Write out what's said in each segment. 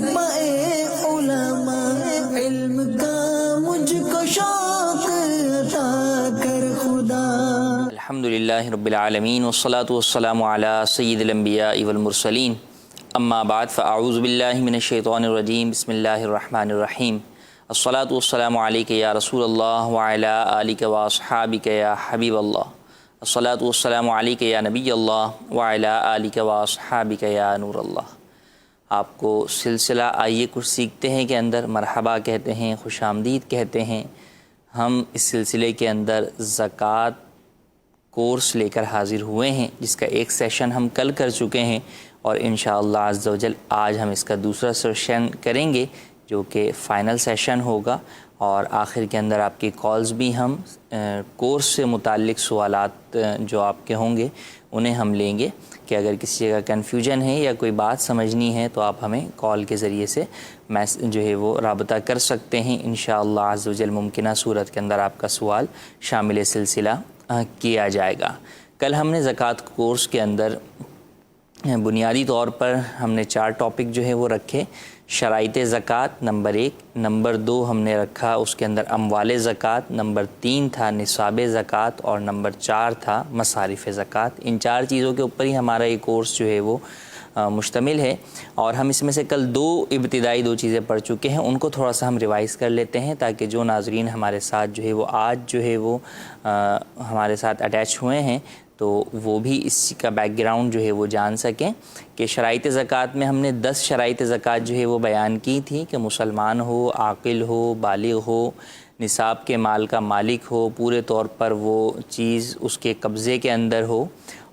صدمہ علماء علم کا مجھ کو شوق عطا کر خدا۔ الحمدللہ رب العالمین والصلاة والسلام علی سید الانبیاء والمرسلین، اما بعد فاعوذ باللہ من الشیطان الرجیم، بسم اللہ الرحمن الرحیم۔ الصلاة والسلام علیک یا رسول اللہ وعلی آلک واصحابک یا حبیب اللہ۔ الصلاة والسلام علیک یا نبی اللہ وعلی آلک واصحابک یا نور اللہ۔ آپ کو سلسلہ آئیے کچھ سیکھتے ہیں کے اندر مرحبا کہتے ہیں، خوش آمدید کہتے ہیں۔ ہم اس سلسلے کے اندر زکوٰۃ کورس لے کر حاضر ہوئے ہیں، جس کا ایک سیشن ہم کل کر چکے ہیں، اور انشاءاللہ عز و جل آج ہم اس کا دوسرا سیشن کریں گے جو کہ فائنل سیشن ہوگا، اور آخر کے اندر آپ کی کالز بھی ہم کورس سے متعلق سوالات جو آپ کے ہوں گے انہیں ہم لیں گے، کہ اگر کسی جگہ کنفیوژن ہے یا کوئی بات سمجھنی ہے تو آپ ہمیں کال کے ذریعے سے جو ہے وہ رابطہ کر سکتے ہیں۔ انشاءاللہ عز و جل ممکنہ صورت کے اندر آپ کا سوال شامل سلسلہ کیا جائے گا۔ کل ہم نے زکوٰۃ کورس کے اندر بنیادی طور پر ہم نے 4 ٹاپک جو ہے وہ رکھے۔ شرائط زکوٰۃ نمبر 1، نمبر 2 ہم نے رکھا اس کے اندر اموال زکوٰۃ، نمبر 3 تھا نصاب زکوٰۃ، اور نمبر 4 تھا مصارف زکوٰۃ۔ ان 4 چیزوں کے اوپر ہی ہمارا یہ کورس جو ہے وہ مشتمل ہے، اور ہم اس میں سے کل 2 ابتدائی 2 چیزیں پڑھ چکے ہیں، ان کو تھوڑا سا ہم ریوائز کر لیتے ہیں تاکہ جو ناظرین ہمارے ساتھ جو ہے وہ آج جو ہے وہ ہمارے ساتھ اٹیچ ہوئے ہیں تو وہ بھی اس کا بیک گراؤنڈ جو ہے وہ جان سکیں۔ کہ شرائط زکوٰۃ میں ہم نے 10 شرائط زکوٰۃ جو ہے وہ بیان کی تھی، کہ مسلمان ہو، عاقل ہو، بالغ ہو، نصاب کے مال کا مالک ہو، پورے طور پر وہ چیز اس کے قبضے کے اندر ہو،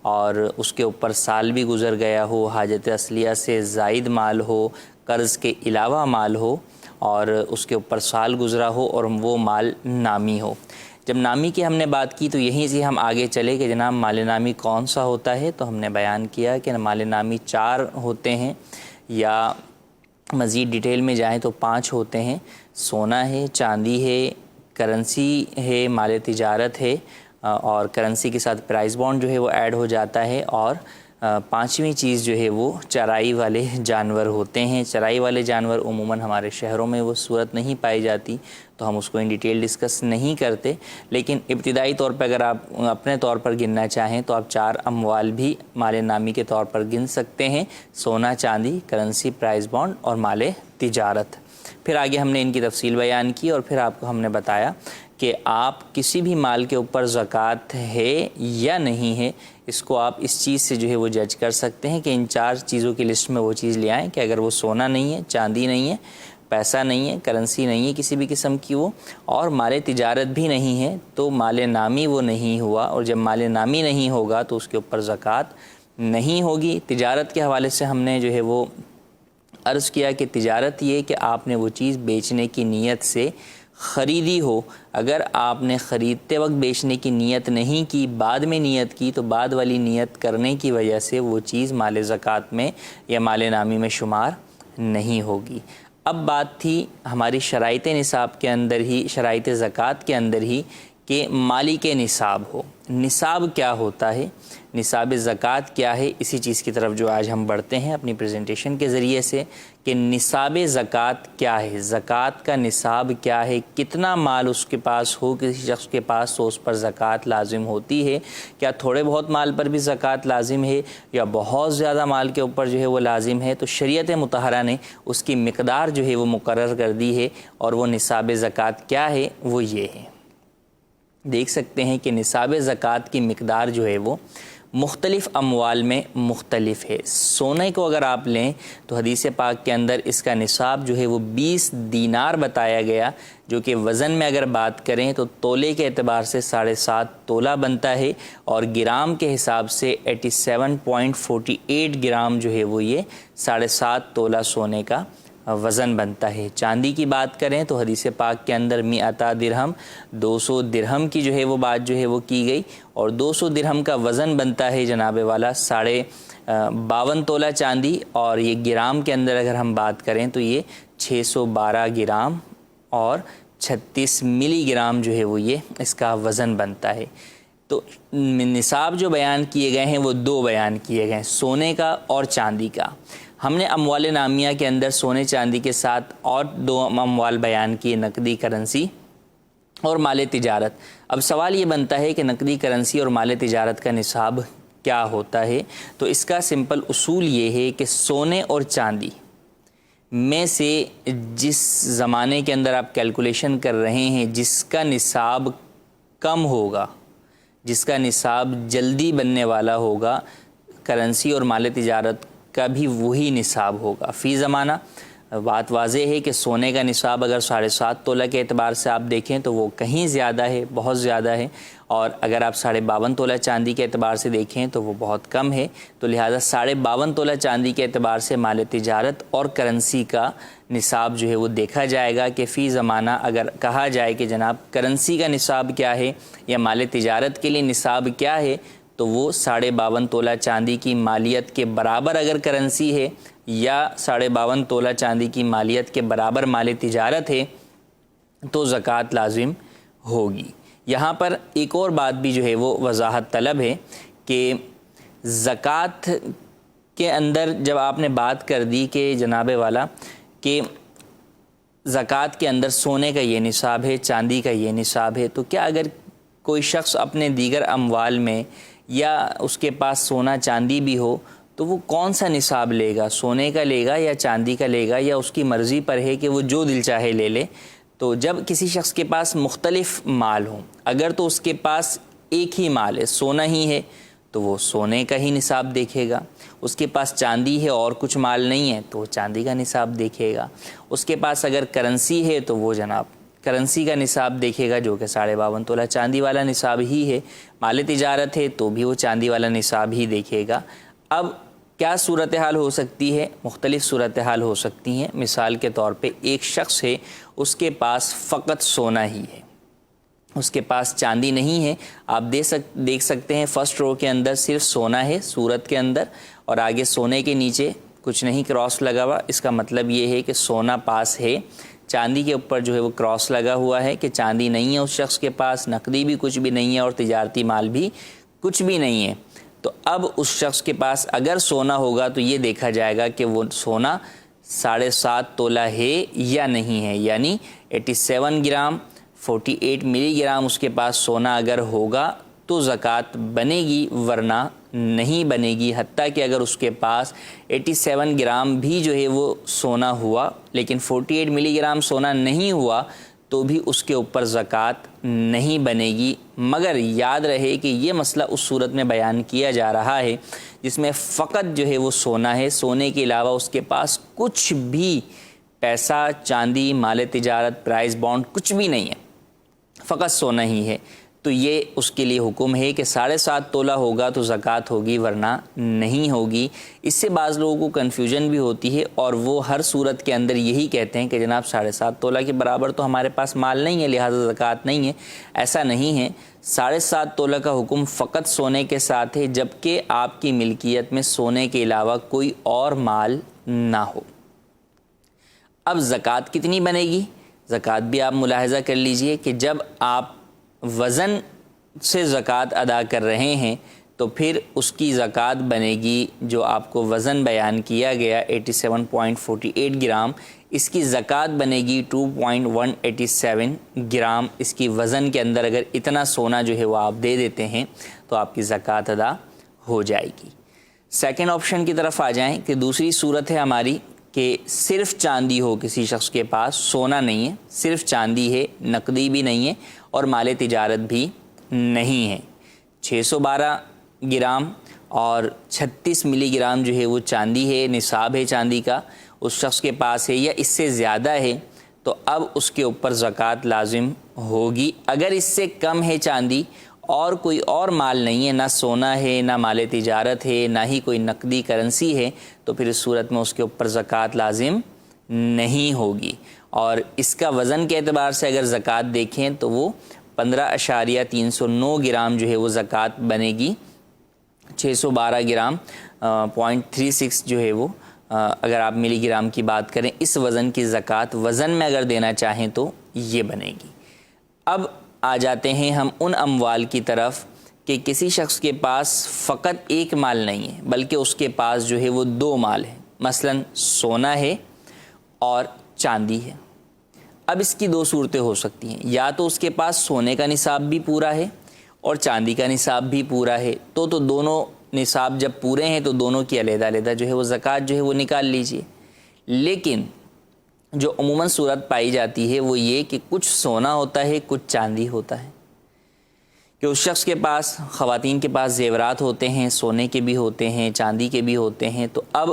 اور اس کے اوپر سال بھی گزر گیا ہو، حاجت اصلیہ سے زائد مال ہو، قرض کے علاوہ مال ہو، اور اس کے اوپر سال گزرا ہو، اور وہ مال نامی ہو۔ جب نامی کی ہم نے بات کی تو یہیں سے ہم آگے چلے کہ جناب مال نامی کون سا ہوتا ہے، تو ہم نے بیان کیا کہ مال نامی 4 ہوتے ہیں، یا مزید ڈیٹیل میں جائیں تو 5 ہوتے ہیں۔ سونا ہے، چاندی ہے، کرنسی ہے، مال تجارت ہے، اور کرنسی کے ساتھ پرائز بانڈ جو ہے وہ ایڈ ہو جاتا ہے، اور 5ویں چیز جو ہے وہ چرائی والے جانور ہوتے ہیں۔ چرائی والے جانور عموماً ہمارے شہروں میں وہ صورت نہیں پائی جاتی، تو ہم اس کو ان ڈیٹیل ڈسکس نہیں کرتے، لیکن ابتدائی طور پر اگر آپ اپنے طور پر گننا چاہیں تو آپ 4 اموال بھی مال نامی کے طور پر گن سکتے ہیں: سونا، چاندی، کرنسی، پرائز بانڈ اور مال تجارت۔ پھر آگے ہم نے ان کی تفصیل بیان کی، اور پھر آپ کو ہم نے بتایا کہ آپ کسی بھی مال کے اوپر زکوٰۃ ہے یا نہیں ہے، اس کو آپ اس چیز سے جو ہے وہ جج کر سکتے ہیں کہ ان 4 چیزوں کی لسٹ میں وہ چیز لے آئیں، کہ اگر وہ سونا نہیں ہے، چاندی نہیں ہے، پیسہ نہیں ہے، کرنسی نہیں ہے کسی بھی قسم کی وہ، اور مال تجارت بھی نہیں ہے، تو مال نامی وہ نہیں ہوا، اور جب مال نامی نہیں ہوگا تو اس کے اوپر زکوٰۃ نہیں ہوگی۔ تجارت کے حوالے سے ہم نے جو ہے وہ عرض کیا کہ تجارت یہ کہ آپ نے وہ چیز بیچنے کی نیت سے خریدی ہو۔ اگر آپ نے خریدتے وقت بیچنے کی نیت نہیں کی، بعد میں نیت کی، تو بعد والی نیت کرنے کی وجہ سے وہ چیز مال زکوٰۃ میں یا مال نامی میں شمار نہیں ہوگی۔ اب بات تھی ہماری شرائط نصاب کے اندر ہی، شرائط زکوٰۃ کے اندر ہی، کہ مالک نصاب ہو۔ نصاب کیا ہوتا ہے، نصاب زکوٰۃ کیا ہے، اسی چیز کی طرف جو آج ہم بڑھتے ہیں اپنی پریزنٹیشن کے ذریعے سے، کہ نصاب زکوٰۃ کیا ہے، زکوٰۃ کا نصاب کیا ہے، کتنا مال اس کے پاس ہو کسی شخص کے پاس تو اس پر زکوٰۃ لازم ہوتی ہے، کیا تھوڑے بہت مال پر بھی زکوٰۃ لازم ہے یا بہت زیادہ مال کے اوپر جو ہے وہ لازم ہے۔ تو شریعت مطہرہ نے اس کی مقدار جو ہے وہ مقرر کر دی ہے، اور وہ نصاب زکوٰۃ کیا ہے، وہ یہ ہے۔ دیکھ سکتے ہیں کہ نصاب زکوٰۃ کی مقدار جو ہے وہ مختلف اموال میں مختلف ہے۔ سونے کو اگر آپ لیں تو حدیث پاک کے اندر اس کا نصاب جو ہے وہ 20 دینار بتایا گیا، جو کہ وزن میں اگر بات کریں تو تولے کے اعتبار سے 7.5 تولہ بنتا ہے، اور گرام کے حساب سے 87.48 گرام جو ہے وہ یہ 7.5 تولہ سونے کا وزن بنتا ہے۔ چاندی کی بات کریں تو حدیث پاک کے اندر 100 درہم، 200 درہم کی جو ہے وہ بات جو ہے وہ کی گئی، اور 200 درہم کا وزن بنتا ہے جناب والا 52 تولہ چاندی، اور یہ گرام کے اندر اگر ہم بات کریں تو یہ 612 گرام اور 36 ملی گرام جو ہے وہ یہ اس کا وزن بنتا ہے۔ تو نصاب جو بیان کیے گئے ہیں وہ 2 بیان کیے گئے ہیں، سونے کا اور چاندی کا۔ ہم نے اموال نامیہ کے اندر سونے چاندی کے ساتھ اور 2 اموال بیان کیے، نقدی کرنسی اور مال تجارت۔ اب سوال یہ بنتا ہے کہ نقدی کرنسی اور مال تجارت کا نصاب کیا ہوتا ہے؟ تو اس کا سمپل اصول یہ ہے کہ سونے اور چاندی میں سے جس زمانے کے اندر آپ کیلکولیشن کر رہے ہیں، جس کا نصاب کم ہوگا، جس کا نصاب جلدی بننے والا ہوگا، کرنسی اور مال تجارت کا بھی وہی نصاب ہوگا فی زمانہ۔ بات واضح ہے کہ سونے کا نصاب اگر 7.5 تولہ کے اعتبار سے آپ دیکھیں تو وہ کہیں زیادہ ہے، بہت زیادہ ہے، اور اگر آپ 52.5 تولہ چاندی کے اعتبار سے دیکھیں تو وہ بہت کم ہے۔ تو لہٰذا 52.5 تولہ چاندی کے اعتبار سے مال تجارت اور کرنسی کا نصاب جو ہے وہ دیکھا جائے گا کہ فی زمانہ اگر کہا جائے کہ جناب کرنسی کا نصاب کیا ہے یا مال تجارت کے لیے نصاب کیا ہے، تو وہ 52.5 تولہ چاندی کی مالیت کے برابر اگر کرنسی ہے یا 52.5 تولہ چاندی کی مالیت کے برابر مال تجارت ہے تو زکوٰۃ لازم ہوگی۔ یہاں پر ایک اور بات بھی جو ہے وہ وضاحت طلب ہے کہ زکوٰۃ کے اندر جب آپ نے بات کر دی کہ جناب والا کہ زکوٰۃ کے اندر سونے کا یہ نصاب ہے، چاندی کا یہ نصاب ہے، تو کیا اگر کوئی شخص اپنے دیگر اموال میں یا اس کے پاس سونا چاندی بھی ہو تو وہ کون سا نصاب لے گا؟ سونے کا لے گا یا چاندی کا لے گا، یا اس کی مرضی پر ہے کہ وہ جو دل چاہے لے لے؟ تو جب کسی شخص کے پاس مختلف مال ہوں، اگر تو اس کے پاس ایک ہی مال ہے، سونا ہی ہے، تو وہ سونے کا ہی نصاب دیکھے گا۔ اس کے پاس چاندی ہے اور کچھ مال نہیں ہے تو وہ چاندی کا نصاب دیکھے گا۔ اس کے پاس اگر کرنسی ہے تو وہ جناب کرنسی کا نصاب دیکھے گا، جو کہ 52.5 تولہ چاندی والا نصاب ہی ہے۔ مال تجارت ہے تو بھی وہ چاندی والا نصاب ہی دیکھے گا۔ اب کیا صورتحال ہو سکتی ہے؟ مختلف صورتحال ہو سکتی ہیں۔ مثال کے طور پہ ایک شخص ہے، اس کے پاس فقط سونا ہی ہے، اس کے پاس چاندی نہیں ہے۔ آپ دیکھ سکتے ہیں فرسٹ رو کے اندر صرف سونا ہے صورت کے اندر، اور آگے سونے کے نیچے کچھ نہیں، کراس لگا ہوا۔ اس کا مطلب یہ ہے کہ سونا پاس ہے، چاندی کے اوپر جو ہے وہ کراس لگا ہوا ہے کہ چاندی نہیں ہے اس شخص کے پاس، نقدی بھی کچھ بھی نہیں ہے اور تجارتی مال بھی کچھ بھی نہیں ہے۔ تو اب اس شخص کے پاس اگر سونا ہوگا تو یہ دیکھا جائے گا کہ وہ سونا 7.5 تولہ ہے یا نہیں ہے، یعنی 87 گرام 48 ملی گرام اس کے پاس سونا اگر ہوگا تو زکوٰۃ بنے گی، ورنہ نہیں بنے گی۔ حتیٰ کہ اگر اس کے پاس 87 گرام بھی جو ہے وہ سونا ہوا لیکن 48 ملی گرام سونا نہیں ہوا تو بھی اس کے اوپر زکوٰۃ نہیں بنے گی۔ مگر یاد رہے کہ یہ مسئلہ اس صورت میں بیان کیا جا رہا ہے جس میں فقط جو ہے وہ سونا ہے، سونے کے علاوہ اس کے پاس کچھ بھی پیسہ، چاندی، مال تجارت، پرائز بانڈ کچھ بھی نہیں ہے، فقط سونا ہی ہے۔ تو یہ اس کے لیے حکم ہے کہ 7.5 تولہ ہوگا تو زکوٰۃ ہوگی، ورنہ نہیں ہوگی۔ اس سے بعض لوگوں کو کنفیوژن بھی ہوتی ہے اور وہ ہر صورت کے اندر یہی کہتے ہیں کہ جناب 7.5 تولہ کے برابر تو ہمارے پاس مال نہیں ہے لہٰذا زکوٰۃ نہیں ہے۔ ایسا نہیں ہے، 7.5 تولہ کا حکم فقط سونے کے ساتھ ہے جبکہ آپ کی ملکیت میں سونے کے علاوہ کوئی اور مال نہ ہو۔ اب زکوٰۃ کتنی بنے گی؟ زکوٰۃ بھی آپ ملاحظہ کر لیجئے کہ جب آپ وزن سے زکوٰۃ ادا کر رہے ہیں تو پھر اس کی زکوٰۃ بنے گی جو آپ کو وزن بیان کیا گیا 87.48 گرام، اس کی زکوٰۃ بنے گی 2.187 گرام۔ اس کی وزن کے اندر اگر اتنا سونا جو ہے وہ آپ دے دیتے ہیں تو آپ کی زکوٰۃ ادا ہو جائے گی۔ سیکنڈ آپشن کی طرف آ جائیں کہ دوسری صورت ہے ہماری کہ صرف چاندی ہو، کسی شخص کے پاس سونا نہیں ہے، صرف چاندی ہے، نقدی بھی نہیں ہے اور مال تجارت بھی نہیں ہے۔ 612 گرام اور 36 ملی گرام جو ہے وہ چاندی ہے، نصاب ہے چاندی کا، اس شخص کے پاس ہے یا اس سے زیادہ ہے تو اب اس کے اوپر زکوٰۃ لازم ہوگی۔ اگر اس سے کم ہے چاندی اور کوئی اور مال نہیں ہے، نہ سونا ہے، نہ مال تجارت ہے، نہ ہی کوئی نقدی کرنسی ہے، تو پھر اس صورت میں اس کے اوپر زکوٰۃ لازم نہیں ہوگی۔ اور اس کا وزن کے اعتبار سے اگر زکوٰۃ دیکھیں تو وہ 15.309 گرام جو ہے وہ زکوٰۃ بنے گی۔ 612 گرام 0.36 جو ہے وہ اگر آپ ملی گرام کی بات کریں، اس وزن کی زکوٰۃ وزن میں اگر دینا چاہیں تو یہ بنے گی۔ اب آ جاتے ہیں ہم ان اموال کی طرف کہ کسی شخص کے پاس فقط ایک مال نہیں ہے بلکہ اس کے پاس جو ہے وہ 2 مال ہیں، مثلاً سونا ہے اور چاندی ہے. اب اس کی دو صورتیں ہو سکتی ہیں، یا تو اس کے پاس سونے کا نصاب بھی پورا ہے اور چاندی کا نصاب بھی پورا ہے، تو دونوں نصاب جب پورے ہیں تو دونوں کی علیحدہ علیحدہ جو ہے وہ زکوٰۃ جو ہے وہ نکال لیجئے. لیکن جو عموماً صورت پائی جاتی ہے وہ یہ کہ کچھ سونا ہوتا ہے، کچھ چاندی ہوتا ہے، کہ اس شخص کے پاس، خواتین کے پاس زیورات ہوتے ہیں، سونے کے بھی ہوتے ہیں، چاندی کے بھی ہوتے ہیں. تو اب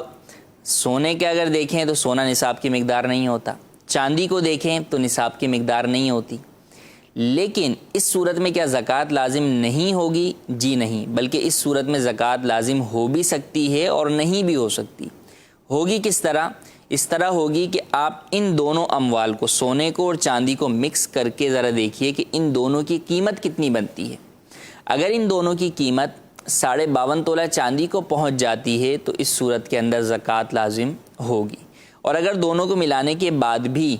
سونے کے اگر دیکھیں تو سونا نصاب کی مقدار نہیں ہوتا، چاندی کو دیکھیں تو نصاب کی مقدار نہیں ہوتی. لیکن اس صورت میں کیا زکوٰۃ لازم نہیں ہوگی؟ جی نہیں، بلکہ اس صورت میں زکوٰۃ لازم ہو بھی سکتی ہے اور نہیں بھی ہو سکتی. ہوگی کس طرح؟ اس طرح ہوگی کہ آپ ان دونوں اموال کو، سونے کو اور چاندی کو مکس کر کے ذرا دیکھیے کہ ان دونوں کی قیمت کتنی بنتی ہے. اگر ان دونوں کی قیمت 52.5 تولہ چاندی کو پہنچ جاتی ہے تو اس صورت کے اندر زکوٰۃ لازم ہوگی. اور اگر دونوں کو ملانے کے بعد بھی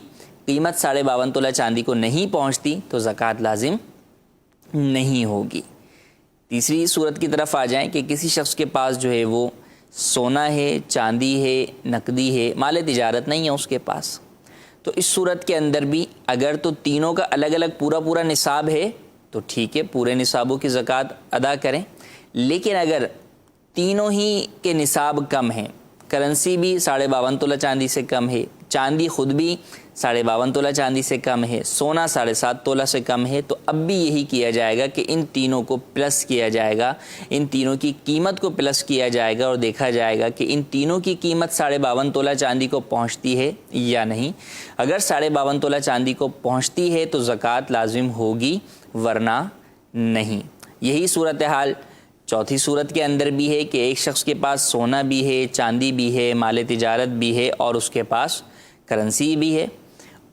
قیمت 52.5 تولہ چاندی کو نہیں پہنچتی تو زکوٰۃ لازم نہیں ہوگی. تیسری صورت کی طرف آ جائیں کہ کسی شخص کے پاس جو ہے وہ سونا ہے، چاندی ہے، نقدی ہے، مال تجارت نہیں ہے اس کے پاس. تو اس صورت کے اندر بھی اگر تو تینوں کا الگ الگ پورا نصاب ہے تو ٹھیک ہے، پورے نصابوں کی زکوٰۃ ادا کریں. لیکن اگر تینوں ہی کے نصاب کم ہیں، کرنسی بھی 52.5 تولہ چاندی سے کم ہے، چاندی خود بھی 52.5 تولہ چاندی سے کم ہے، سونا 7.5 تولہ سے کم ہے، تو اب بھی یہی کیا جائے گا کہ ان تینوں کو پلس کیا جائے گا، ان تینوں کی قیمت کو پلس کیا جائے گا اور دیکھا جائے گا کہ ان تینوں کی قیمت 52.5 تولہ چاندی کو پہنچتی ہے یا نہیں. اگر 52.5 تولہ چاندی کو پہنچتی ہے تو زکوٰۃ لازم ہوگی، ورنہ نہیں. یہی صورتحال چوتھی صورت کے اندر بھی ہے کہ ایک شخص کے پاس سونا بھی ہے، چاندی بھی ہے، مال تجارت بھی ہے اور اس کے پاس کرنسی بھی ہے،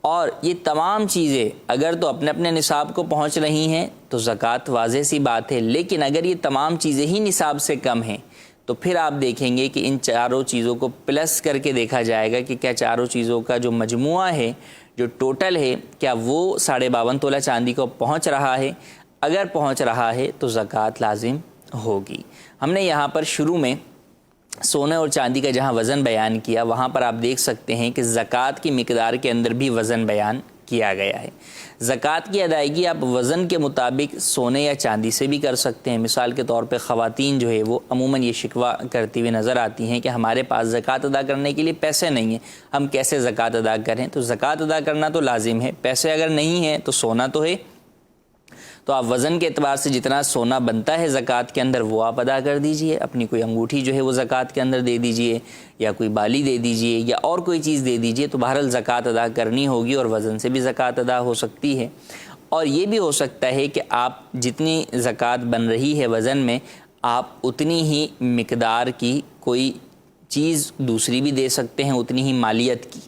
اور یہ تمام چیزیں اگر تو اپنے اپنے نصاب کو پہنچ رہی ہیں تو زکوٰۃ واضح سی بات ہے. لیکن اگر یہ تمام چیزیں ہی نصاب سے کم ہیں تو پھر آپ دیکھیں گے کہ ان چاروں چیزوں کو پلس کر کے دیکھا جائے گا کہ کیا چاروں چیزوں کا جو مجموعہ ہے، جو ٹوٹل ہے، کیا وہ 52.5 تولہ چاندی کو پہنچ رہا ہے. اگر پہنچ رہا ہے تو زکوٰۃ لازم ہوگی. ہم نے یہاں پر شروع میں سونے اور چاندی کا جہاں وزن بیان کیا، وہاں پر آپ دیکھ سکتے ہیں کہ زکوٰۃ کی مقدار کے اندر بھی وزن بیان کیا گیا ہے. زکوٰۃ کی ادائیگی آپ وزن کے مطابق سونے یا چاندی سے بھی کر سکتے ہیں. مثال کے طور پہ خواتین جو ہے وہ عموماً یہ شکوہ کرتی ہوئی نظر آتی ہیں کہ ہمارے پاس زکوٰۃ ادا کرنے کے لیے پیسے نہیں ہیں، ہم کیسے زکوٰۃ ادا کریں. تو زکوٰۃ ادا کرنا تو لازم ہے، پیسے اگر نہیں ہیں تو سونا تو ہے، تو آپ وزن کے اعتبار سے جتنا سونا بنتا ہے زکوٰۃ کے اندر وہ آپ ادا کر دیجئے. اپنی کوئی انگوٹھی جو ہے وہ زکوٰۃ کے اندر دے دیجئے، یا کوئی بالی دے دیجئے، یا اور کوئی چیز دے دیجئے. تو بہرحال زکوٰۃ ادا کرنی ہوگی اور وزن سے بھی زکوٰۃ ادا ہو سکتی ہے. اور یہ بھی ہو سکتا ہے کہ آپ جتنی زکوٰۃ بن رہی ہے وزن میں، آپ اتنی ہی مقدار کی کوئی چیز دوسری بھی دے سکتے ہیں، اتنی ہی مالیت کی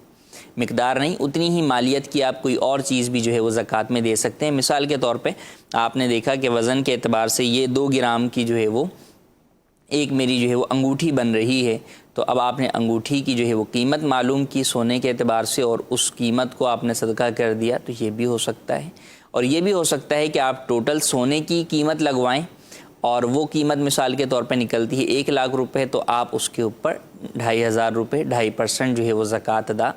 مقدار نہیں، اتنی ہی مالیت کی آپ کوئی اور چیز بھی جو ہے وہ زکوٰۃ میں دے سکتے ہیں. مثال کے طور پہ آپ نے دیکھا کہ وزن کے اعتبار سے یہ 2 گرام کی جو ہے وہ ایک میری جو ہے وہ انگوٹھی بن رہی ہے، تو اب آپ نے انگوٹھی کی جو ہے وہ قیمت معلوم کی سونے کے اعتبار سے اور اس قیمت کو آپ نے صدقہ کر دیا. تو یہ بھی ہو سکتا ہے. اور یہ بھی ہو سکتا ہے کہ آپ ٹوٹل سونے کی قیمت لگوائیں اور وہ قیمت مثال کے طور پہ نکلتی ہے 1 لاکھ روپے، تو آپ اس کے اوپر 2,500 روپے 2.5% جو ہے وہ زکوٰۃ ادا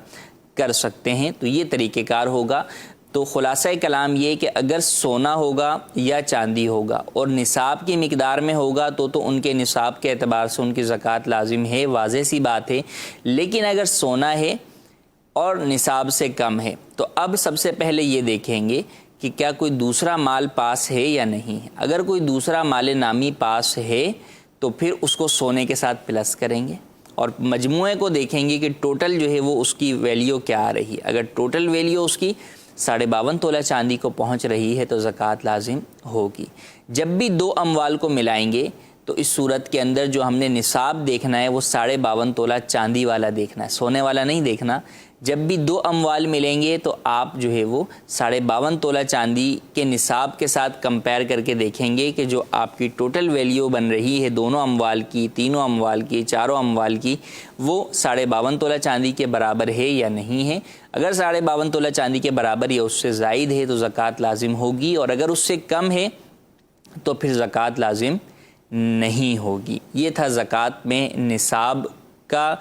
کر سکتے ہیں. تو یہ طریقہ کار ہوگا. تو خلاصہ کلام یہ کہ اگر سونا ہوگا یا چاندی ہوگا اور نصاب کی مقدار میں ہوگا تو ان کے نصاب کے اعتبار سے ان کی زکوٰۃ لازم ہے، واضح سی بات ہے. لیکن اگر سونا ہے اور نصاب سے کم ہے تو اب سب سے پہلے یہ دیکھیں گے کہ کیا کوئی دوسرا مال پاس ہے یا نہیں ہے. اگر کوئی دوسرا مال نامی پاس ہے تو پھر اس کو سونے کے ساتھ پلس کریں گے اور مجموعے کو دیکھیں گے کہ ٹوٹل جو ہے وہ اس کی ویلیو کیا آ رہی ہے. اگر ٹوٹل ویلیو اس کی 52.5 تولہ چاندی کو پہنچ رہی ہے تو زکوٰۃ لازم ہوگی. جب بھی 2 اموال کو ملائیں گے تو اس صورت کے اندر جو ہم نے نصاب دیکھنا ہے وہ 52.5 تولہ چاندی والا دیکھنا ہے، سونے والا نہیں دیکھنا. جب بھی 2 اموال ملیں گے تو آپ جو ہے وہ 52.5 تولہ چاندی کے نصاب کے ساتھ کمپیئر کر کے دیکھیں گے کہ جو آپ کی ٹوٹل ویلیو بن رہی ہے دونوں اموال کی، تینوں اموال کی، چاروں اموال کی، وہ 52.5 تولہ چاندی کے برابر ہے یا نہیں ہے. اگر 52.5 تولہ چاندی کے برابر یا اس سے زائد ہے تو زکوٰۃ لازم ہوگی، اور اگر اس سے کم ہے تو پھر زکوٰۃ لازم نہیں ہوگی. یہ تھا زکوٰۃ میں نصاب کا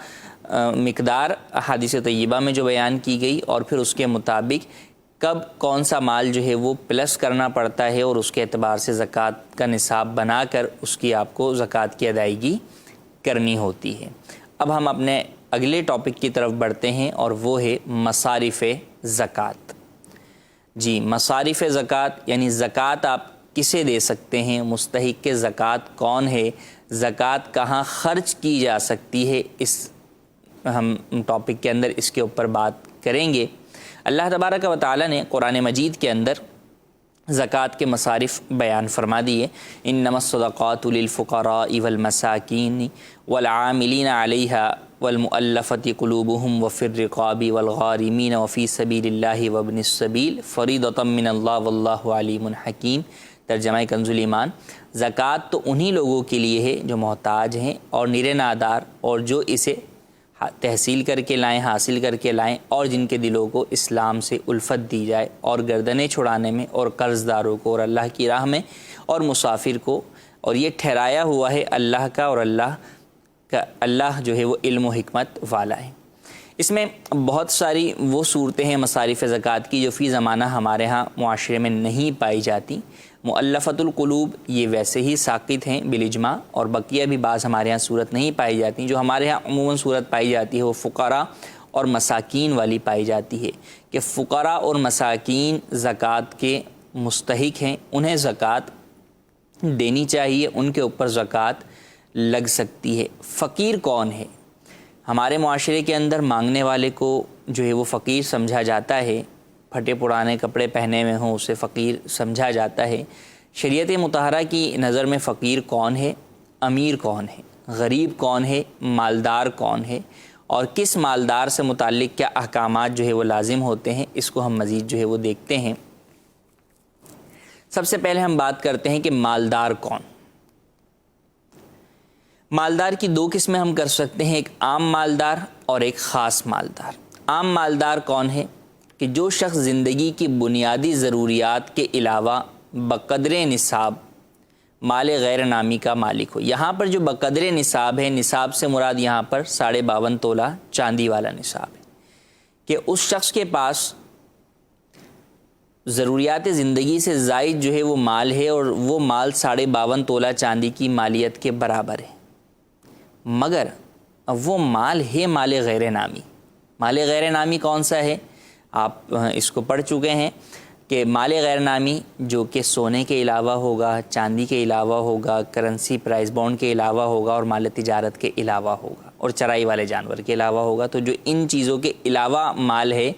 مقدار احادیث طیبہ میں جو بیان کی گئی، اور پھر اس کے مطابق کب کون سا مال جو ہے وہ پلس کرنا پڑتا ہے، اور اس کے اعتبار سے زکوٰۃ کا نصاب بنا کر اس کی آپ کو زکوٰۃ کی ادائیگی کرنی ہوتی ہے۔ اب ہم اپنے اگلے ٹاپک کی طرف بڑھتے ہیں، اور وہ ہے مصارف زکوٰۃ۔ جی، مصارف زکوٰۃ یعنی زکوٰۃ آپ کسے دے سکتے ہیں، مستحق کے زکوٰۃ کون ہے، زکوٰۃ کہاں خرچ کی جا سکتی ہے، اس ہم ٹاپک کے اندر اس کے اوپر بات کریں گے۔ اللہ تبارک و تعالیٰ نے قرآن مجید کے اندر زکوٰۃ کے مصارف بیان فرما دیے۔ انما الصدقات للفقراء والمساکین والعاملین علیہا والمؤلفۃ قلوبہم وفی الرقاب والغارمین وفی سبیل اللہ وابن السبیل فریضۃ من اللہ واللہ علیم حکیم۔ ترجمہ کنز الایمان، زکوٰۃ تو انہی لوگوں کے لیے ہے جو محتاج ہیں اور نرے نادار، اور جو اسے تحصیل کر کے لائیں، حاصل کر کے لائیں، اور جن کے دلوں کو اسلام سے الفت دی جائے، اور گردنیں چھڑانے میں، اور قرض داروں کو، اور اللہ کی راہ میں، اور مسافر کو، اور یہ ٹھہرایا ہوا ہے اللہ کا، اور اللہ جو ہے وہ علم و حکمت والا ہے۔ اس میں بہت ساری وہ صورتیں ہیں مصارف زکوٰۃ کی جو فی زمانہ ہمارے ہاں معاشرے میں نہیں پائی جاتی۔ مؤلفۃ القلوب یہ ویسے ہی ساقط ہیں بالاجماع، اور بقیہ بھی بعض ہمارے ہاں صورت نہیں پائی جاتی۔ جو ہمارے ہاں عموماً صورت پائی جاتی ہے وہ فقراء اور مساکین والی پائی جاتی ہے، کہ فقراء اور مساکین زکوٰۃ کے مستحق ہیں، انہیں زکوٰۃ دینی چاہیے، ان کے اوپر زکوٰۃ لگ سکتی ہے۔ فقیر کون ہے؟ ہمارے معاشرے کے اندر مانگنے والے کو جو ہے وہ فقیر سمجھا جاتا ہے، پھٹے پرانے کپڑے پہنے ہوئے ہوں اسے فقیر سمجھا جاتا ہے۔ شریعت مطہرہ کی نظر میں فقیر کون ہے، امیر کون ہے، غریب کون ہے، مالدار کون ہے، اور کس مالدار سے متعلق کیا احکامات جو ہے وہ لازم ہوتے ہیں، اس کو ہم مزید جو ہے وہ دیکھتے ہیں۔ سب سے پہلے ہم بات کرتے ہیں کہ مالدار کون۔ مالدار کی دو قسمیں ہم کر سکتے ہیں، ایک عام مالدار اور ایک خاص مالدار۔ عام مالدار کون ہے؟ کہ جو شخص زندگی کی بنیادی ضروریات کے علاوہ بقدر نصاب مال غیر نامی کا مالک ہو۔ یہاں پر جو بقدر نصاب ہے، نصاب سے مراد یہاں پر 52.5 تولہ چاندی والا نصاب ہے، کہ اس شخص کے پاس ضروریات زندگی سے زائد جو ہے وہ مال ہے، اور وہ مال 52.5 تولہ چاندی کی مالیت کے برابر ہے، مگر وہ مال ہے مال غیر نامی۔ مال غیر نامی کون سا ہے؟ آپ اس کو پڑھ چکے ہیں کہ مال غیر نامی جو کہ سونے کے علاوہ ہوگا، چاندی کے علاوہ ہوگا، کرنسی پرائز بانڈ کے علاوہ ہوگا، اور مال تجارت کے علاوہ ہوگا، اور چرائی والے جانور کے علاوہ ہوگا۔ تو جو ان چیزوں کے علاوہ مال ہے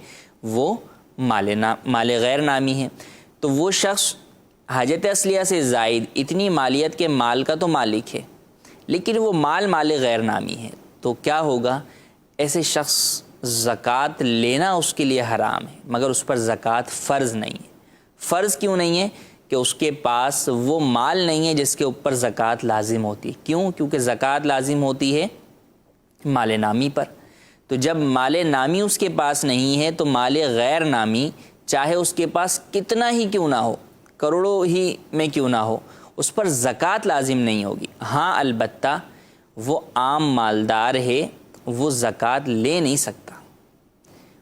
وہ مال غیر نامی ہے۔ تو وہ شخص حاجت اصلیہ سے زائد اتنی مالیت کے مال کا تو مالک ہے، لیکن وہ مال غیر نامی ہے، تو کیا ہوگا؟ ایسے شخص زکوٰۃ لینا اس کے لیے حرام ہے، مگر اس پر زکوٰۃ فرض نہیں ہے۔ فرض کیوں نہیں ہے؟ کہ اس کے پاس وہ مال نہیں ہے جس کے اوپر زکوٰۃ لازم ہوتی ہے۔ کیوں؟ کیونکہ زکوٰۃ لازم ہوتی ہے مال نامی پر۔ تو جب مال نامی اس کے پاس نہیں ہے، تو مال غیر نامی چاہے اس کے پاس کتنا ہی کیوں نہ ہو، کروڑوں ہی میں کیوں نہ ہو، اس پر زکوٰۃ لازم نہیں ہوگی۔ ہاں البتہ وہ عام مالدار ہے، وہ زکوٰۃ لے نہیں سکتا،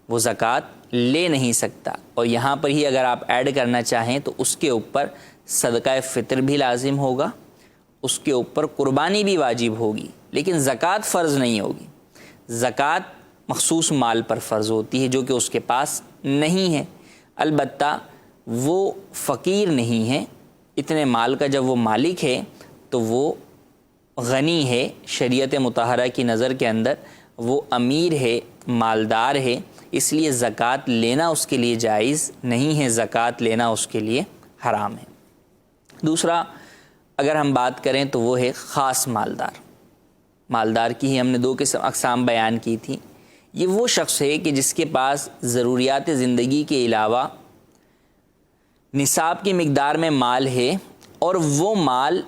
وہ زکوٰۃ لے نہیں سکتا۔ اور یہاں پر ہی اگر آپ ایڈ کرنا چاہیں تو اس کے اوپر صدقہ فطر بھی لازم ہوگا، اس کے اوپر قربانی بھی واجب ہوگی، لیکن زکوٰۃ فرض نہیں ہوگی۔ زکوٰۃ مخصوص مال پر فرض ہوتی ہے جو کہ اس کے پاس نہیں ہے۔ البتہ وہ فقیر نہیں ہے، اتنے مال کا جب وہ مالک ہے تو وہ غنی ہے، شریعت مطہرہ کی نظر کے اندر وہ امیر ہے، مالدار ہے، اس لیے زکوٰۃ لینا اس کے لیے جائز نہیں ہے، زکوٰۃ لینا اس کے لیے حرام ہے۔ دوسرا اگر ہم بات کریں تو وہ ہے خاص مالدار۔ مالدار کی ہی ہم نے دو اقسام بیان کی تھی۔ یہ وہ شخص ہے کہ جس کے پاس ضروریات زندگی کے علاوہ نصاب کی مقدار میں مال ہے، اور وہ مال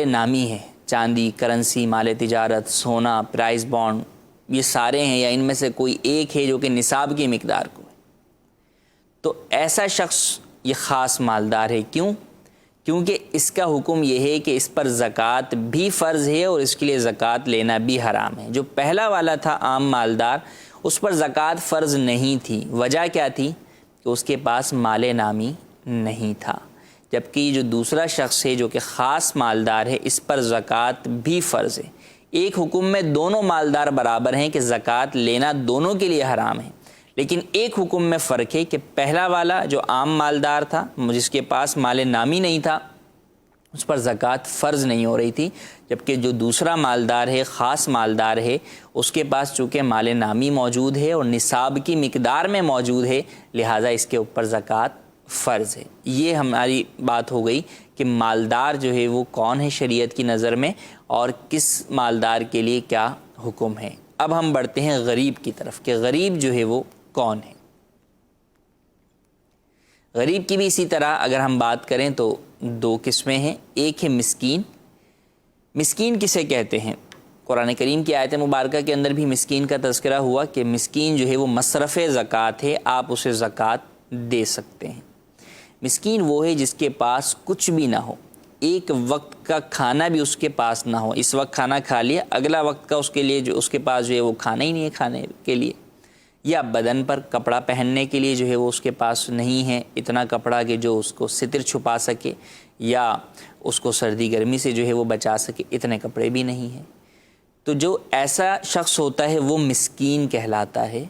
نامی ہے، چاندی، کرنسی، مال تجارت، سونا، پرائز بانڈ، یہ سارے ہیں، یا ان میں سے کوئی ایک ہے جو کہ نصاب کی مقدار کو ہے، تو ایسا شخص یہ خاص مالدار ہے۔ کیوں؟ کیونکہ اس کا حکم یہ ہے کہ اس پر زکوٰۃ بھی فرض ہے اور اس کے لیے زکوٰۃ لینا بھی حرام ہے۔ جو پہلا والا تھا عام مالدار، اس پر زکوٰۃ فرض نہیں تھی۔ وجہ کیا تھی؟ کہ اس کے پاس مال نامی نہیں تھا، جبکہ جو دوسرا شخص ہے جو کہ خاص مالدار ہے، اس پر زکوٰۃ بھی فرض ہے۔ ایک حکم میں دونوں مالدار برابر ہیں کہ زکوٰۃ لینا دونوں کے لیے حرام ہے، لیکن ایک حکم میں فرق ہے کہ پہلا والا جو عام مالدار تھا، جس کے پاس مال نامی نہیں تھا، اس پر زکوٰۃ فرض نہیں ہو رہی تھی، جبکہ جو دوسرا مالدار ہے، خاص مالدار ہے، اس کے پاس چونکہ مال نامی موجود ہے اور نصاب کی مقدار میں موجود ہے، لہٰذا اس کے اوپر زکوٰۃ فرض ہے۔ یہ ہماری بات ہو گئی کہ مالدار جو ہے وہ کون ہے شریعت کی نظر میں، اور کس مالدار کے لیے کیا حکم ہے۔ اب ہم بڑھتے ہیں غریب کی طرف کہ غریب جو ہے وہ کون ہے۔ غریب کی بھی اسی طرح اگر ہم بات کریں تو دو قسمیں ہیں۔ ایک ہے مسکین۔ مسکین کسے کہتے ہیں؟ قرآن کریم کی آیت مبارکہ کے اندر بھی مسکین کا تذکرہ ہوا کہ مسکین جو ہے وہ مصرف زکوٰۃ ہے، آپ اسے زکوٰۃ دے سکتے ہیں۔ مسکین وہ ہے جس کے پاس کچھ بھی نہ ہو، ایک وقت کا کھانا بھی اس کے پاس نہ ہو، اس وقت کھانا کھا لیا، اگلا وقت کا اس کے لیے جو اس کے پاس جو ہے وہ کھانا ہی نہیں ہے کھانے کے لیے، یا بدن پر کپڑا پہننے کے لیے جو ہے وہ اس کے پاس نہیں ہے اتنا کپڑا کہ جو اس کو ستر چھپا سکے یا اس کو سردی گرمی سے جو ہے وہ بچا سکے، اتنے کپڑے بھی نہیں ہیں۔ تو جو ایسا شخص ہوتا ہے وہ مسکین کہلاتا ہے۔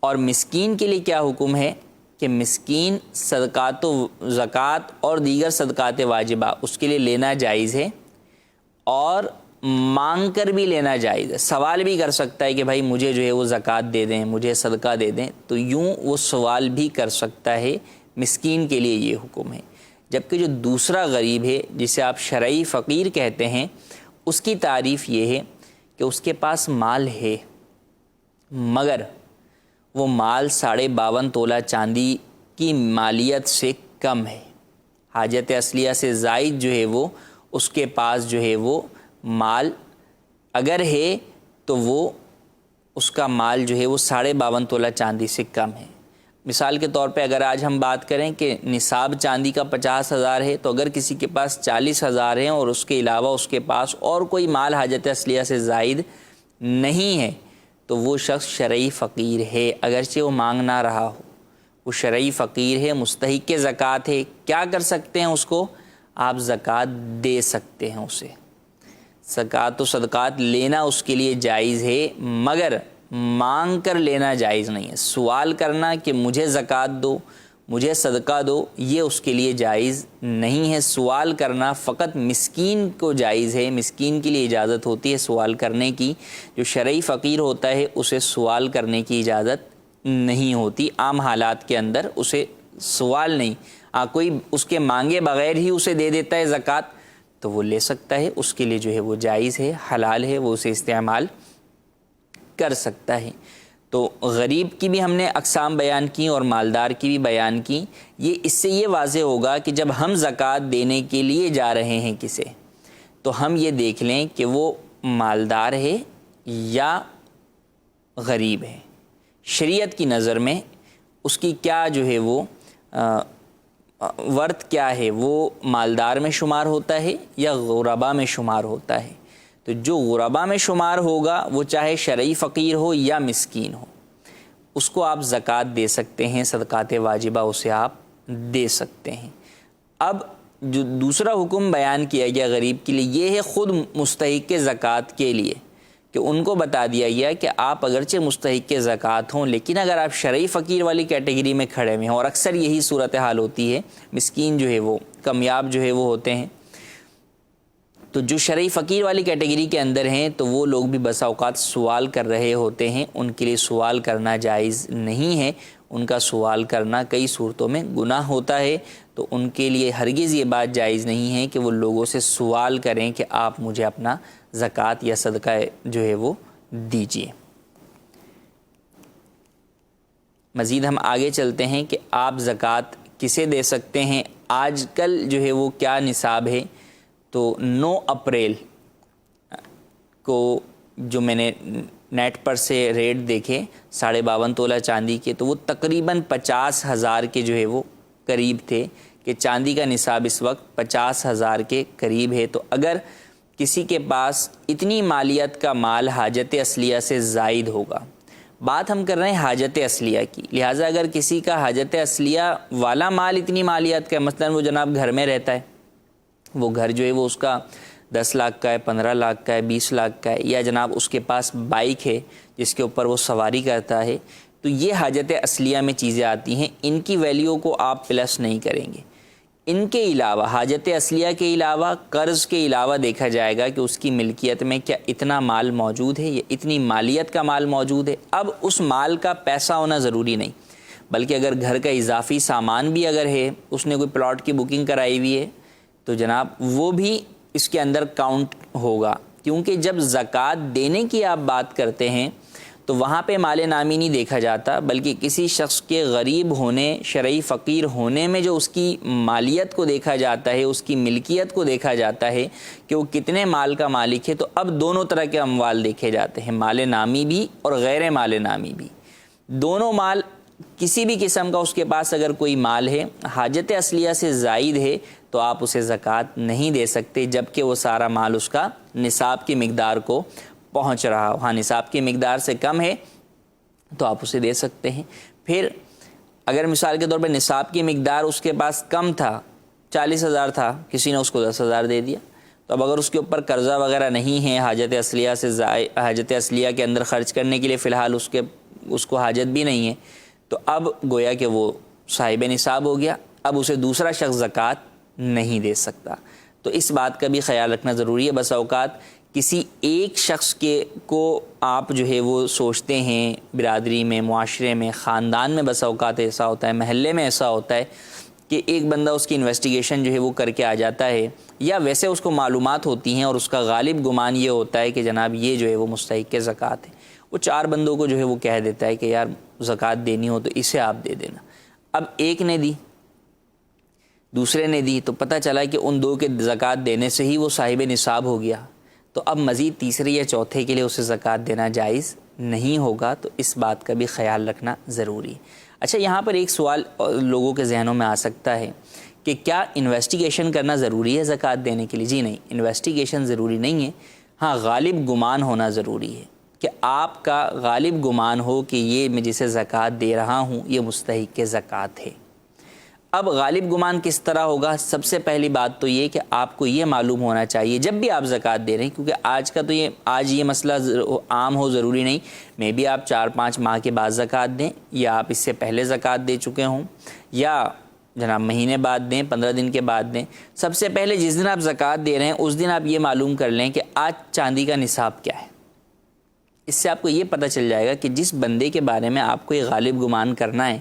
اور مسکین کے لیے کیا حکم ہے کہ مسکین صدقات و زکوٰۃ اور دیگر صدقات واجبہ اس کے لیے لینا جائز ہے، اور مانگ کر بھی لینا جائز ہے۔ سوال بھی کر سکتا ہے کہ بھائی مجھے جو ہے وہ زکوٰۃ دے دیں، مجھے صدقہ دے دیں، تو یوں وہ سوال بھی کر سکتا ہے۔ مسکین کے لیے یہ حکم ہے۔ جبکہ جو دوسرا غریب ہے جسے آپ شرعی فقیر کہتے ہیں، اس کی تعریف یہ ہے کہ اس کے پاس مال ہے، مگر وہ مال 52.5 تولہ چاندی کی مالیت سے کم ہے، حاجت اصلیہ سے زائد جو ہے وہ اس کے پاس جو ہے وہ مال اگر ہے تو وہ اس کا مال جو ہے وہ 52.5 تولہ چاندی سے کم ہے۔ مثال کے طور پہ اگر آج ہم بات کریں کہ نصاب چاندی کا 50,000 ہے، تو اگر کسی کے پاس 40,000 ہیں اور اس کے علاوہ اس کے پاس اور کوئی مال حاجت اصلیہ سے زائد نہیں ہے، تو وہ شخص شرعی فقیر ہے، اگرچہ وہ مانگ نہ رہا ہو، وہ شرعی فقیر ہے، مستحق کے زکوٰۃ ہے۔ کیا کر سکتے ہیں اس کو؟ آپ زکوٰۃ دے سکتے ہیں اسے۔ زکوٰۃ و صدقات لینا اس کے لیے جائز ہے، مگر مانگ کر لینا جائز نہیں ہے۔ سوال کرنا کہ مجھے زکوٰۃ دو، مجھے صدقہ دو، یہ اس کے لیے جائز نہیں ہے۔ سوال کرنا فقط مسکین کو جائز ہے، مسکین کے لیے اجازت ہوتی ہے سوال کرنے کی۔ جو شرعی فقیر ہوتا ہے اسے سوال کرنے کی اجازت نہیں ہوتی، عام حالات کے اندر اسے سوال نہیں، کوئی اس کے مانگے بغیر ہی اسے دے دیتا ہے زکوٰۃ، تو وہ لے سکتا ہے، اس کے لیے جو ہے وہ جائز ہے، حلال ہے، وہ اسے استعمال کر سکتا ہے۔ تو غریب کی بھی ہم نے اقسام بیان کی اور مالدار کی بھی بیان کی۔ یہ اس سے یہ واضح ہوگا کہ جب ہم زکوٰۃ دینے کے لیے جا رہے ہیں کسے، تو ہم یہ دیکھ لیں کہ وہ مالدار ہے یا غریب ہے، شریعت کی نظر میں اس کی کیا جو ہے وہ ورت کیا ہے، وہ مالدار میں شمار ہوتا ہے یا غربا میں شمار ہوتا ہے۔ تو جو غربا میں شمار ہوگا وہ چاہے شرعی فقیر ہو یا مسکین ہو، اس کو آپ زکوٰۃ دے سکتے ہیں، صدقات واجبہ اسے آپ دے سکتے ہیں۔ اب جو دوسرا حکم بیان کیا گیا غریب کے لیے، یہ ہے خود مستحق زکوٰۃ کے لیے، کہ ان کو بتا دیا گیا کہ آپ اگرچہ مستحق زکوٰۃ ہوں، لیکن اگر آپ شرعی فقیر والی کیٹیگری میں کھڑے ہوئے ہیں، اور اکثر یہی صورتحال ہوتی ہے، مسکین جو ہے وہ کامیاب جو ہے وہ ہوتے ہیں، تو جو شرعی فقیر والی کیٹیگری کے اندر ہیں تو وہ لوگ بھی بسا اوقات سوال کر رہے ہوتے ہیں، ان کے لیے سوال کرنا جائز نہیں ہے، ان کا سوال کرنا کئی صورتوں میں گناہ ہوتا ہے، تو ان کے لیے ہرگز یہ بات جائز نہیں ہے کہ وہ لوگوں سے سوال کریں کہ آپ مجھے اپنا زکوٰۃ یا صدقہ جو ہے وہ دیجیے۔ مزید ہم آگے چلتے ہیں کہ آپ زکوٰۃ کسے دے سکتے ہیں۔ آج کل جو ہے وہ کیا نصاب ہے، تو 9 اپریل کو جو میں نے نیٹ پر سے ریٹ دیکھے 52.5 تولہ چاندی کے، تو وہ تقریباً 50,000 کے جو ہے وہ قریب تھے کہ چاندی کا نصاب اس وقت 50,000 کے قریب ہے، تو اگر کسی کے پاس اتنی مالیت کا مال حاجت اصلیہ سے زائد ہوگا، بات ہم کر رہے ہیں حاجت اصلیہ کی، لہٰذا اگر کسی کا حاجت اصلیہ والا مال اتنی مالیت کا ہے، مثلا وہ جناب گھر میں رہتا ہے، وہ گھر جو ہے وہ اس کا 10 لاکھ کا ہے، 15 لاکھ کا ہے، 20 لاکھ کا ہے، یا جناب اس کے پاس بائک ہے جس کے اوپر وہ سواری کرتا ہے، تو یہ حاجت اصلیہ میں چیزیں آتی ہیں، ان کی ویلیو کو آپ پلس نہیں کریں گے۔ ان کے علاوہ، حاجت اصلیہ کے علاوہ، قرض کے علاوہ دیکھا جائے گا کہ اس کی ملکیت میں کیا اتنا مال موجود ہے، یا اتنی مالیت کا مال موجود ہے۔ اب اس مال کا پیسہ ہونا ضروری نہیں، بلکہ اگر گھر کا اضافی سامان بھی اگر ہے، اس نے کوئی پلاٹ کی بکنگ کرائی ہوئی ہے، تو جناب وہ بھی اس کے اندر کاؤنٹ ہوگا، کیونکہ جب زکوٰۃ دینے کی آپ بات کرتے ہیں تو وہاں پہ مال نامی نہیں دیکھا جاتا، بلکہ کسی شخص کے غریب ہونے، شرعی فقیر ہونے میں جو اس کی مالیت کو دیکھا جاتا ہے، اس کی ملکیت کو دیکھا جاتا ہے کہ وہ کتنے مال کا مالک ہے۔ تو اب دونوں طرح کے اموال دیکھے جاتے ہیں، مال نامی بھی اور غیر مال نامی بھی۔ دونوں مال، کسی بھی قسم کا اس کے پاس اگر کوئی مال ہے، حاجت اصلیہ سے زائد ہے، تو آپ اسے زکوٰۃ نہیں دے سکتے، جبکہ وہ سارا مال اس کا نصاب کی مقدار کو پہنچ رہا ہو۔ ہاں، نصاب کی مقدار سے کم ہے تو آپ اسے دے سکتے ہیں۔ پھر اگر مثال کے طور پہ نصاب کی مقدار اس کے پاس کم تھا، 40,000 تھا، کسی نے اس کو 10,000 دے دیا، تو اب اگر اس کے اوپر قرضہ وغیرہ نہیں ہے، حاجت اصلیہ سے حاجت اصلیہ کے اندر خرچ کرنے کے لیے فی الحال اس کو حاجت بھی نہیں ہے، تو اب گویا کہ وہ صاحب نصاب ہو گیا، اب اسے دوسرا شخص زکوٰۃ نہیں دے سکتا۔ تو اس بات کا بھی خیال رکھنا ضروری ہے۔ بس اوقات کسی ایک شخص کو آپ جو ہے وہ سوچتے ہیں، برادری میں، معاشرے میں، خاندان میں بس اوقات ایسا ہوتا ہے، محلے میں ایسا ہوتا ہے کہ ایک بندہ اس کی انویسٹیگیشن جو ہے وہ کر کے آ جاتا ہے، یا ویسے اس کو معلومات ہوتی ہیں اور اس کا غالب گمان یہ ہوتا ہے کہ جناب یہ جو ہے وہ مستحق زکوٰۃ ہے، وہ 4 بندوں کو جو ہے وہ کہہ دیتا ہے کہ یار زکوٰۃ دینی ہو تو اسے آپ دے دینا۔ اب ایک نے دی، دوسرے نے دی، تو پتہ چلا کہ ان 2 کے زکوٰۃ دینے سے ہی وہ صاحب نصاب ہو گیا، تو اب مزید تیسرے یا چوتھے کے لیے اسے زکوٰۃ دینا جائز نہیں ہوگا۔ تو اس بات کا بھی خیال رکھنا ضروری ہے۔ اچھا، یہاں پر ایک سوال لوگوں کے ذہنوں میں آ سکتا ہے کہ کیا انویسٹیگیشن کرنا ضروری ہے زکوٰۃ دینے کے لیے؟ جی نہیں، انویسٹیگیشن ضروری نہیں ہے، ہاں غالب گمان ہونا ضروری ہے، کہ آپ کا غالب گمان ہو کہ یہ میں جسے زکوٰۃ دے رہا ہوں یہ مستحق زکوٰۃ ہے۔ اب غالب گمان کس طرح ہوگا؟ سب سے پہلی بات تو یہ کہ آپ کو یہ معلوم ہونا چاہیے جب بھی آپ زکوٰۃ دے رہے ہیں، کیونکہ آج یہ مسئلہ عام ہو ضروری نہیں، میں بھی آپ 4-5 ماہ کے بعد زکوٰۃ دیں، یا آپ اس سے پہلے زکوٰۃ دے چکے ہوں، یا جناب مہینے بعد دیں، 15 دن کے بعد دیں۔ سب سے پہلے جس دن آپ زکوٰۃ دے رہے ہیں اس دن آپ یہ معلوم کر لیں کہ آج چاندی کا نصاب کیا ہے۔ اس سے آپ کو یہ پتہ چل جائے گا کہ جس بندے کے بارے میں آپ کو یہ غالب گمان کرنا ہے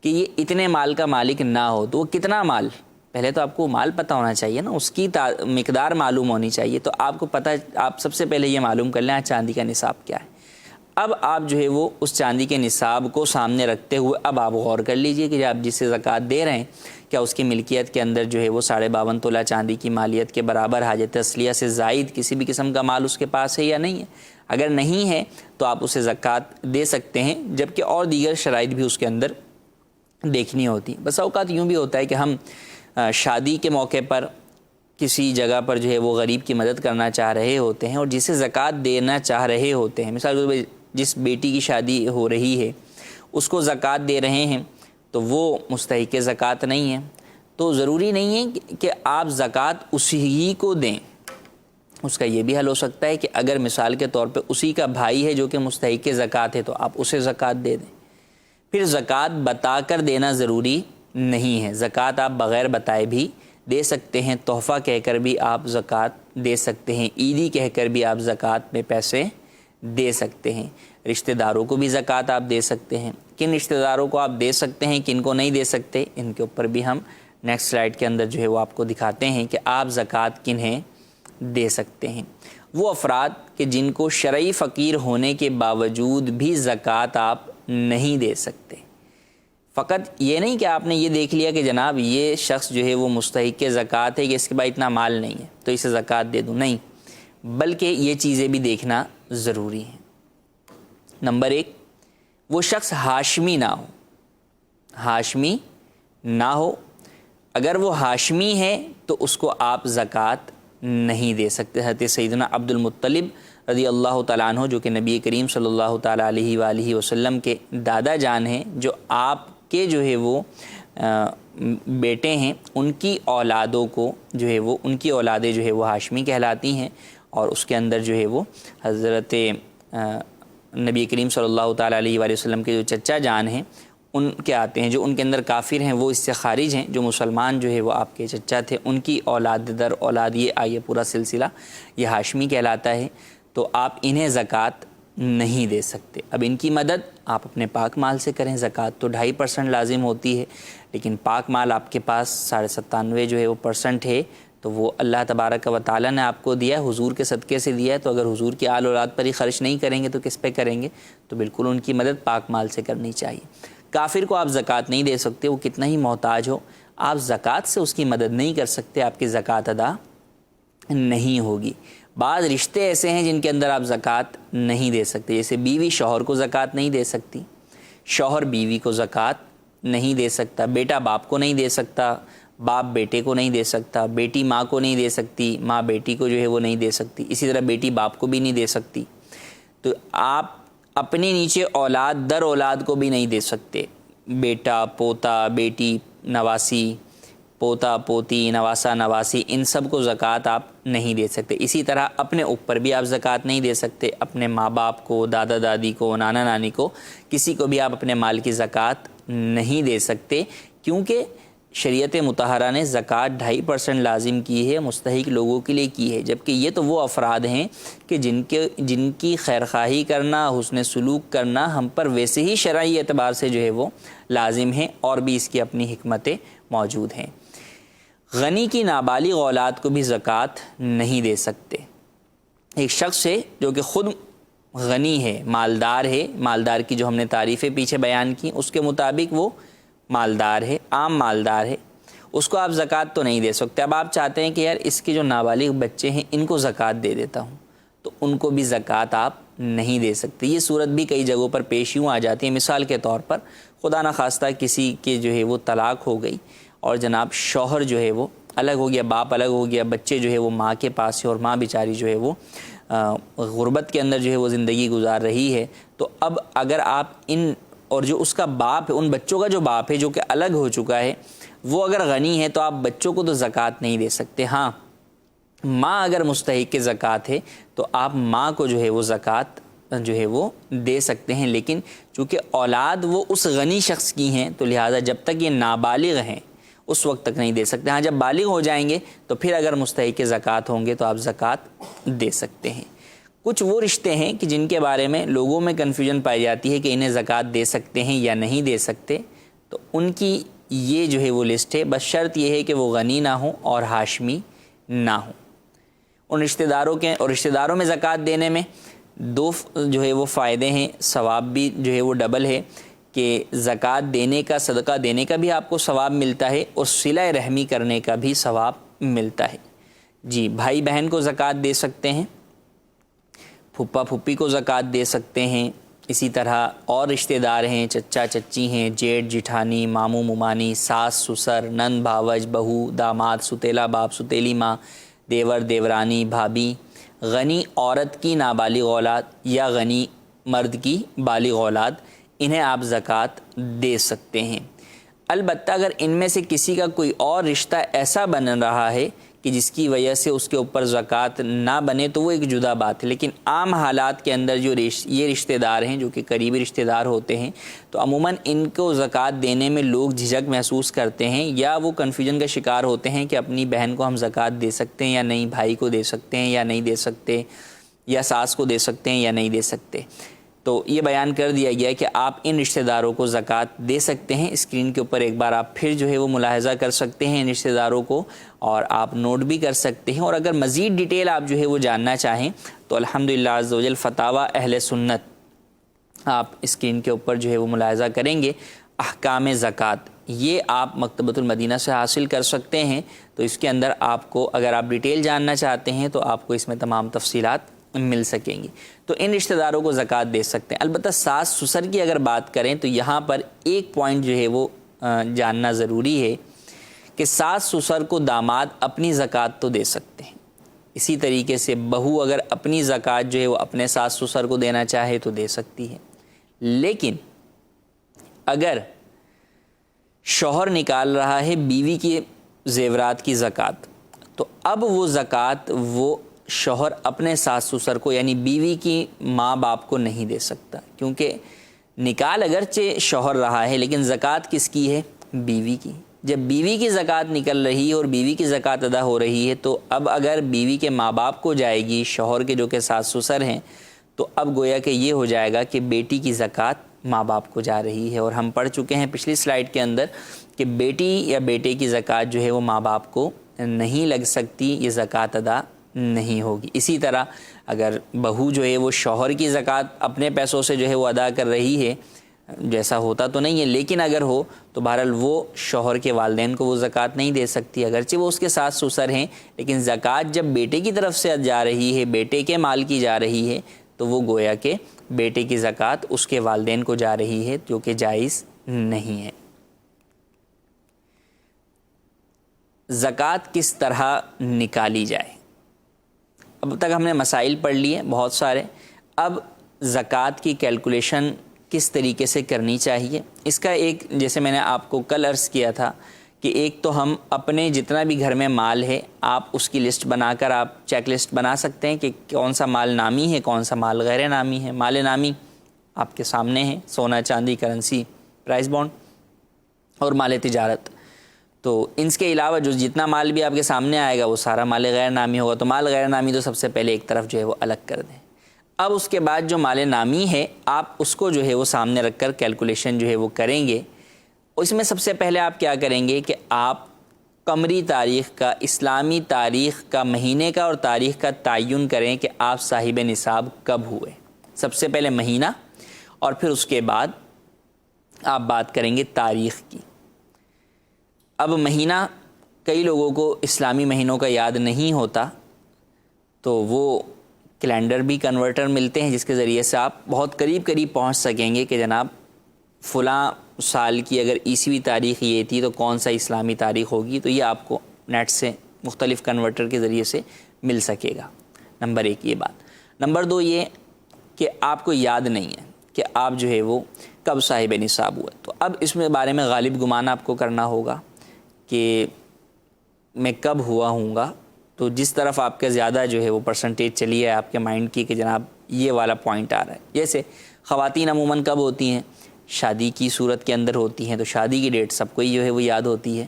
کہ یہ اتنے مال کا مالک نہ ہو، تو وہ کتنا مال، پہلے تو آپ کو مال پتہ ہونا چاہیے نا، اس کی مقدار معلوم ہونی چاہیے، تو آپ کو پتہ، آپ سب سے پہلے یہ معلوم کر لیں آج چاندی کا نصاب کیا ہے۔ اب آپ جو ہے وہ اس چاندی کے نصاب کو سامنے رکھتے ہوئے اب آپ غور کر لیجئے کہ آپ جسے زکوٰۃ دے رہے ہیں کیا اس کی ملکیت کے اندر جو ہے وہ 52.5 تولہ چاندی کی مالیت کے برابر حاجت اصلیہ سے زائد کسی بھی قسم کا مال اس کے پاس ہے یا نہیں ہے۔ اگر نہیں ہے تو آپ اسے زکوٰۃ دے سکتے ہیں، جبکہ اور دیگر شرائط بھی اس کے اندر دیکھنی ہوتی۔ بس اوقات یوں بھی ہوتا ہے کہ ہم شادی کے موقع پر کسی جگہ پر جو ہے وہ غریب کی مدد کرنا چاہ رہے ہوتے ہیں اور جسے زکوٰۃ دینا چاہ رہے ہوتے ہیں، مثال کے طور پہ جس بیٹی کی شادی ہو رہی ہے اس کو زکوٰۃ دے رہے ہیں تو وہ مستحق زکوٰۃ نہیں ہے، تو ضروری نہیں ہے کہ آپ زکوٰۃ اسی کو دیں۔ اس کا یہ بھی حل ہو سکتا ہے کہ اگر مثال کے طور پہ اسی کا بھائی ہے جو کہ مستحق زکوٰۃ ہے تو آپ اسے زکوٰۃ دے دیں۔ پھر زکوٰۃ بتا کر دینا ضروری نہیں ہے، زکوٰۃ آپ بغیر بتائے بھی دے سکتے ہیں، تحفہ کہہ کر بھی آپ زکوٰۃ دے سکتے ہیں، عیدی کہہ کر بھی آپ زکوٰۃ میں پیسے دے سکتے ہیں۔ رشتہ داروں کو بھی زکوٰۃ آپ دے سکتے ہیں۔ کن رشتہ داروں کو آپ دے سکتے ہیں، کن کو نہیں دے سکتے، ان کے اوپر بھی ہم نیکسٹ سلائیڈ کے اندر جو ہے وہ آپ کو دکھاتے ہیں کہ آپ زکوٰۃ کنہیں دے سکتے ہیں۔ وہ افراد کہ جن کو شرعی فقیر ہونے کے باوجود بھی زکوٰۃ آپ نہیں دے سکتے۔ فقط یہ نہیں کہ آپ نے یہ دیکھ لیا کہ جناب یہ شخص جو ہے وہ مستحق زکوٰۃ ہے کہ اس کے پاس اتنا مال نہیں ہے تو اسے زکوٰۃ دے دوں، نہیں، بلکہ یہ چیزیں بھی دیکھنا ضروری ہیں۔ نمبر 1، وہ شخص ہاشمی نہ ہو، ہاشمی نہ ہو، اگر وہ ہاشمی ہے تو اس کو آپ زکوٰۃ نہیں دے سکتے۔ حضرت سیدنا عبد المطلب رضی اللہ تعالیٰ عنہ جو کہ نبی کریم صلی اللہ تعالیٰ علیہ وآلہ وسلم کے دادا جان ہیں، جو آپ کے جو ہے وہ بیٹے ہیں، ان کی اولادوں کو جو ہے وہ ان کی اولادیں جو ہے وہ ہاشمی کہلاتی ہیں، اور اس کے اندر جو ہے وہ حضرت نبی کریم صلی اللہ تعالیٰ علیہ وآلہ وسلم کے جو چچا جان ہیں ان کے آتے ہیں۔ جو ان کے اندر کافر ہیں وہ اس سے خارج ہیں، جو مسلمان جو ہے وہ آپ کے چچا تھے ان کی اولاد در اولاد یہ آئیے پورا سلسلہ یہ ہاشمی کہلاتا ہے، تو آپ انہیں زکوٰۃ نہیں دے سکتے۔ اب ان کی مدد آپ اپنے پاک مال سے کریں۔ زکوٰۃ تو 2.5% لازم ہوتی ہے، لیکن پاک مال آپ کے پاس 97.5 جو ہے وہ % ہے، تو وہ اللہ تبارک و تعالیٰ نے آپ کو دیا ہے، حضور کے صدقے سے دیا ہے، تو اگر حضور کی آل اولاد پر ہی خرچ نہیں کریں گے تو کس پہ کریں گے؟ تو بالکل ان کی مدد پاک مال سے کرنی چاہیے۔ کافر کو آپ زکوٰۃ نہیں دے سکتے، وہ کتنا ہی محتاج ہو، آپ زکوٰۃ سے اس کی مدد نہیں کر سکتے، آپ کی زکوٰۃ ادا نہیں ہوگی۔ بعض رشتے ایسے ہیں جن کے اندر آپ زکوٰۃ نہیں دے سکتے، جیسے بیوی شوہر کو زکوٰۃ نہیں دے سکتی، شوہر بیوی کو زکوٰۃ نہیں دے سکتا، بیٹا باپ کو نہیں دے سکتا، باپ بیٹے کو نہیں دے سکتا، بیٹی ماں کو نہیں دے سکتی، ماں بیٹی کو جو ہے وہ نہیں دے سکتی، اسی طرح بیٹی باپ کو بھی نہیں دے سکتی۔ تو آپ اپنے نیچے اولاد در اولاد کو بھی نہیں دے سکتے، بیٹا پوتا بیٹی نواسی، پوتا پوتی نواسا نواسی، ان سب کو زکوٰۃ آپ نہیں دے سکتے۔ اسی طرح اپنے اوپر بھی آپ زکوٰۃ نہیں دے سکتے، اپنے ماں باپ کو، دادا دادی کو، نانا نانی کو، کسی کو بھی آپ اپنے مال کی زکوٰۃ نہیں دے سکتے، کیونکہ شریعت مطہرہ نے زکوٰۃ 2.5% لازم کی ہے، مستحق لوگوں کے لیے کی ہے، جبکہ یہ تو وہ افراد ہیں کہ جن کی خیرخواہی کرنا، حسن سلوک کرنا ہم پر ویسے ہی شرعی اعتبار سے جو ہے وہ لازم ہیں، اور بھی اس کی اپنی حکمتیں موجود ہیں۔ غنی کی نابالغ اولاد کو بھی زکوٰۃ نہیں دے سکتے۔ ایک شخص ہے جو کہ خود غنی ہے، مالدار ہے، مالدار کی جو ہم نے تعریفیں پیچھے بیان کی اس کے مطابق وہ مالدار ہے، عام مالدار ہے، اس کو آپ زکوٰۃ تو نہیں دے سکتے۔ اب آپ چاہتے ہیں کہ یار اس کے جو نابالغ بچے ہیں ان کو زکوٰۃ دے دیتا ہوں، تو ان کو بھی زکوٰۃ آپ نہیں دے سکتے۔ یہ صورت بھی کئی جگہوں پر پیش یوں آ جاتی ہے، مثال کے طور پر خدا نخواستہ کسی کے جو ہے وہ طلاق ہو گئی اور جناب شوہر جو ہے وہ الگ ہو گیا، باپ الگ ہو گیا، بچے جو ہے وہ ماں کے پاس ہے اور ماں بیچاری جو ہے وہ غربت کے اندر جو ہے وہ زندگی گزار رہی ہے، تو اب اگر آپ ان اور جو اس کا باپ ہے، ان بچوں کا جو باپ ہے جو کہ الگ ہو چکا ہے، وہ اگر غنی ہے تو آپ بچوں کو تو زکوٰۃ نہیں دے سکتے۔ ہاں ماں اگر مستحق زکوٰۃ ہے تو آپ ماں کو جو ہے وہ زکوٰۃ جو ہے وہ دے سکتے ہیں، لیکن چونکہ اولاد وہ اس غنی شخص کی ہیں تو لہٰذا جب تک یہ نابالغ ہیں اس وقت تک نہیں دے سکتے۔ ہاں جب بالغ ہو جائیں گے تو پھر اگر مستحق زکوٰۃ ہوں گے تو آپ زکوٰۃ دے سکتے ہیں۔ کچھ وہ رشتے ہیں کہ جن کے بارے میں لوگوں میں کنفیوژن پائی جاتی ہے کہ انہیں زکوٰۃ دے سکتے ہیں یا نہیں دے سکتے، تو ان کی یہ جو ہے وہ لسٹ ہے، بس شرط یہ ہے کہ وہ غنی نہ ہوں اور ہاشمی نہ ہوں۔ ان رشتہ داروں میں زکوٰۃ دینے میں دو جو ہے وہ فائدے ہیں، ثواب بھی جو ہے وہ ڈبل ہے کہ زکوٰۃ دینے کا، صدقہ دینے کا بھی آپ کو ثواب ملتا ہے اور صلہ رحمی کرنے کا بھی ثواب ملتا ہے۔ جی، بھائی بہن کو زکوٰۃ دے سکتے ہیں، پھپھا پھپھی کو زکوٰۃ دے سکتے ہیں، اسی طرح اور رشتہ دار ہیں، چچا چچی ہیں، جیٹھ جٹھانی، ماموں ممانی، ساس سسر، نند بھاوج، بہو داماد، ستیلا باپ ستیلی ماں، دیور دیورانی، بھابھی۔ غنی عورت کی نابالغ اولاد یا غنی مرد کی بالغ اولاد، انہیں آپ زکوٰۃ دے سکتے ہیں۔ البتہ اگر ان میں سے کسی کا کوئی اور رشتہ ایسا بن رہا ہے کہ جس کی وجہ سے اس کے اوپر زکوٰۃ نہ بنے تو وہ ایک جدا بات ہے، لیکن عام حالات کے اندر جو یہ رشتہ دار ہیں جو کہ قریبی رشتہ دار ہوتے ہیں تو عموماً ان کو زکوٰۃ دینے میں لوگ جھجک محسوس کرتے ہیں، یا وہ کنفیوژن کا شکار ہوتے ہیں کہ اپنی بہن کو ہم زکوٰۃ دے سکتے ہیں یا نہیں، بھائی کو دے سکتے ہیں یا نہیں دے سکتے، یا ساس کو دے سکتے ہیں یا نہیں دے سکتے۔ تو یہ بیان کر دیا گیا کہ آپ ان رشتہ داروں کو زکوٰۃ دے سکتے ہیں۔ اسکرین کے اوپر ایک بار آپ پھر جو ہے وہ ملاحظہ کر سکتے ہیں ان رشتہ داروں کو، اور آپ نوٹ بھی کر سکتے ہیں، اور اگر مزید ڈیٹیل آپ جو ہے وہ جاننا چاہیں تو الحمدللہ عز و جل فتاوی اہل سنت آپ اسکرین کے اوپر جو ہے وہ ملاحظہ کریں گے، احکام زکوٰۃ، یہ آپ مکتبۃ المدینہ سے حاصل کر سکتے ہیں۔ تو اس کے اندر آپ کو اگر آپ ڈیٹیل جاننا چاہتے ہیں تو آپ کو اس میں تمام تفصیلات مل سکیں گی۔ تو ان رشتہ داروں کو زکوٰۃ دے سکتے ہیں۔ البتہ ساس سسر کی اگر بات کریں تو یہاں پر ایک پوائنٹ جو ہے وہ جاننا ضروری ہے کہ ساس سسر کو داماد اپنی زکوٰۃ تو دے سکتے ہیں، اسی طریقے سے بہو اگر اپنی زکوٰۃ جو ہے وہ اپنے ساس سسر کو دینا چاہے تو دے سکتی ہے، لیکن اگر شوہر نکال رہا ہے بیوی کے زیورات کی زکوٰۃ تو اب وہ زکوٰۃ وہ شوہر اپنے ساس سسر کو یعنی بیوی کی ماں باپ کو نہیں دے سکتا، کیونکہ نکال اگرچہ شوہر رہا ہے لیکن زکوٰۃ کس کی ہے؟ بیوی کی۔ جب بیوی کی زکوٰۃ نکل رہی ہے اور بیوی کی زکوٰۃ ادا ہو رہی ہے تو اب اگر بیوی کے ماں باپ کو جائے گی، شوہر کے جو کہ ساس سسر ہیں، تو اب گویا کہ یہ ہو جائے گا کہ بیٹی کی زکوٰۃ ماں باپ کو جا رہی ہے، اور ہم پڑھ چکے ہیں پچھلی سلائیڈ کے اندر کہ بیٹی یا بیٹے کی زکوٰۃ جو ہے وہ ماں باپ کو نہیں لگ سکتی، یہ زکوٰۃ ادا نہیں ہوگی۔ اسی طرح اگر بہو جو ہے وہ شوہر کی زکوٰۃ اپنے پیسوں سے جو ہے وہ ادا کر رہی ہے، جیسا ہوتا تو نہیں ہے لیکن اگر ہو تو بہرحال وہ شوہر کے والدین کو وہ زکوٰۃ نہیں دے سکتی، اگرچہ وہ اس کے ساتھ سسر ہیں، لیکن زکوٰۃ جب بیٹے کی طرف سے جا رہی ہے، بیٹے کے مال کی جا رہی ہے، تو وہ گویا کہ بیٹے کی زکوٰۃ اس کے والدین کو جا رہی ہے، جو کہ جائز نہیں ہے۔ زکوٰۃ کس طرح نکالی جائے؟ اب تک ہم نے مسائل پڑھ لیے بہت سارے، اب زکوٰۃ کی کیلکولیشن کس طریقے سے کرنی چاہیے، اس کا ایک جیسے میں نے آپ کو کل عرض کیا تھا کہ ایک تو ہم اپنے جتنا بھی گھر میں مال ہے آپ اس کی لسٹ بنا کر آپ چیک لسٹ بنا سکتے ہیں کہ کون سا مال نامی ہے، کون سا مال غیر نامی ہے۔ مال نامی آپ کے سامنے ہے، سونا چاندی کرنسی پرائز بانڈ اور مال تجارت، تو ان کے علاوہ جو جتنا مال بھی آپ کے سامنے آئے گا وہ سارا مال غیر نامی ہوگا، تو مال غیر نامی تو سب سے پہلے ایک طرف جو ہے وہ الگ کر دیں۔ اب اس کے بعد جو مال نامی ہے آپ اس کو جو ہے وہ سامنے رکھ کر کیلکولیشن جو ہے وہ کریں گے۔ اس میں سب سے پہلے آپ کیا کریں گے کہ آپ قمری تاریخ کا، اسلامی تاریخ کا، مہینے کا اور تاریخ کا تعین کریں کہ آپ صاحب نصاب کب ہوئے۔ سب سے پہلے مہینہ اور پھر اس کے بعد آپ بات کریں گے تاریخ کی۔ اب مہینہ کئی لوگوں کو اسلامی مہینوں کا یاد نہیں ہوتا، تو وہ کیلنڈر بھی کنورٹر ملتے ہیں جس کے ذریعے سے آپ بہت قریب پہنچ سکیں گے کہ جناب فلاں سال کی اگر عیسوی تاریخ یہ تھی تو کون سا اسلامی تاریخ ہوگی، تو یہ آپ کو نیٹ سے مختلف کنورٹر کے ذریعے سے مل سکے گا۔ نمبر ایک یہ بات۔ نمبر دو یہ کہ آپ کو یاد نہیں ہے کہ آپ جو ہے وہ کب صاحب نصاب ہوئے، تو اب اس میں بارے میں غالب گمان آپ کو کرنا ہوگا کہ میں کب ہوا ہوں گا، تو جس طرف آپ کا زیادہ جو ہے وہ پرسنٹیج چلی ہے آپ کے مائنڈ کی کہ جناب یہ والا پوائنٹ آ رہا ہے۔ جیسے خواتین عموماً کب ہوتی ہیں؟ شادی کی صورت کے اندر ہوتی ہیں، تو شادی کی ڈیٹ سب کو ہی جو ہے وہ یاد ہوتی ہے۔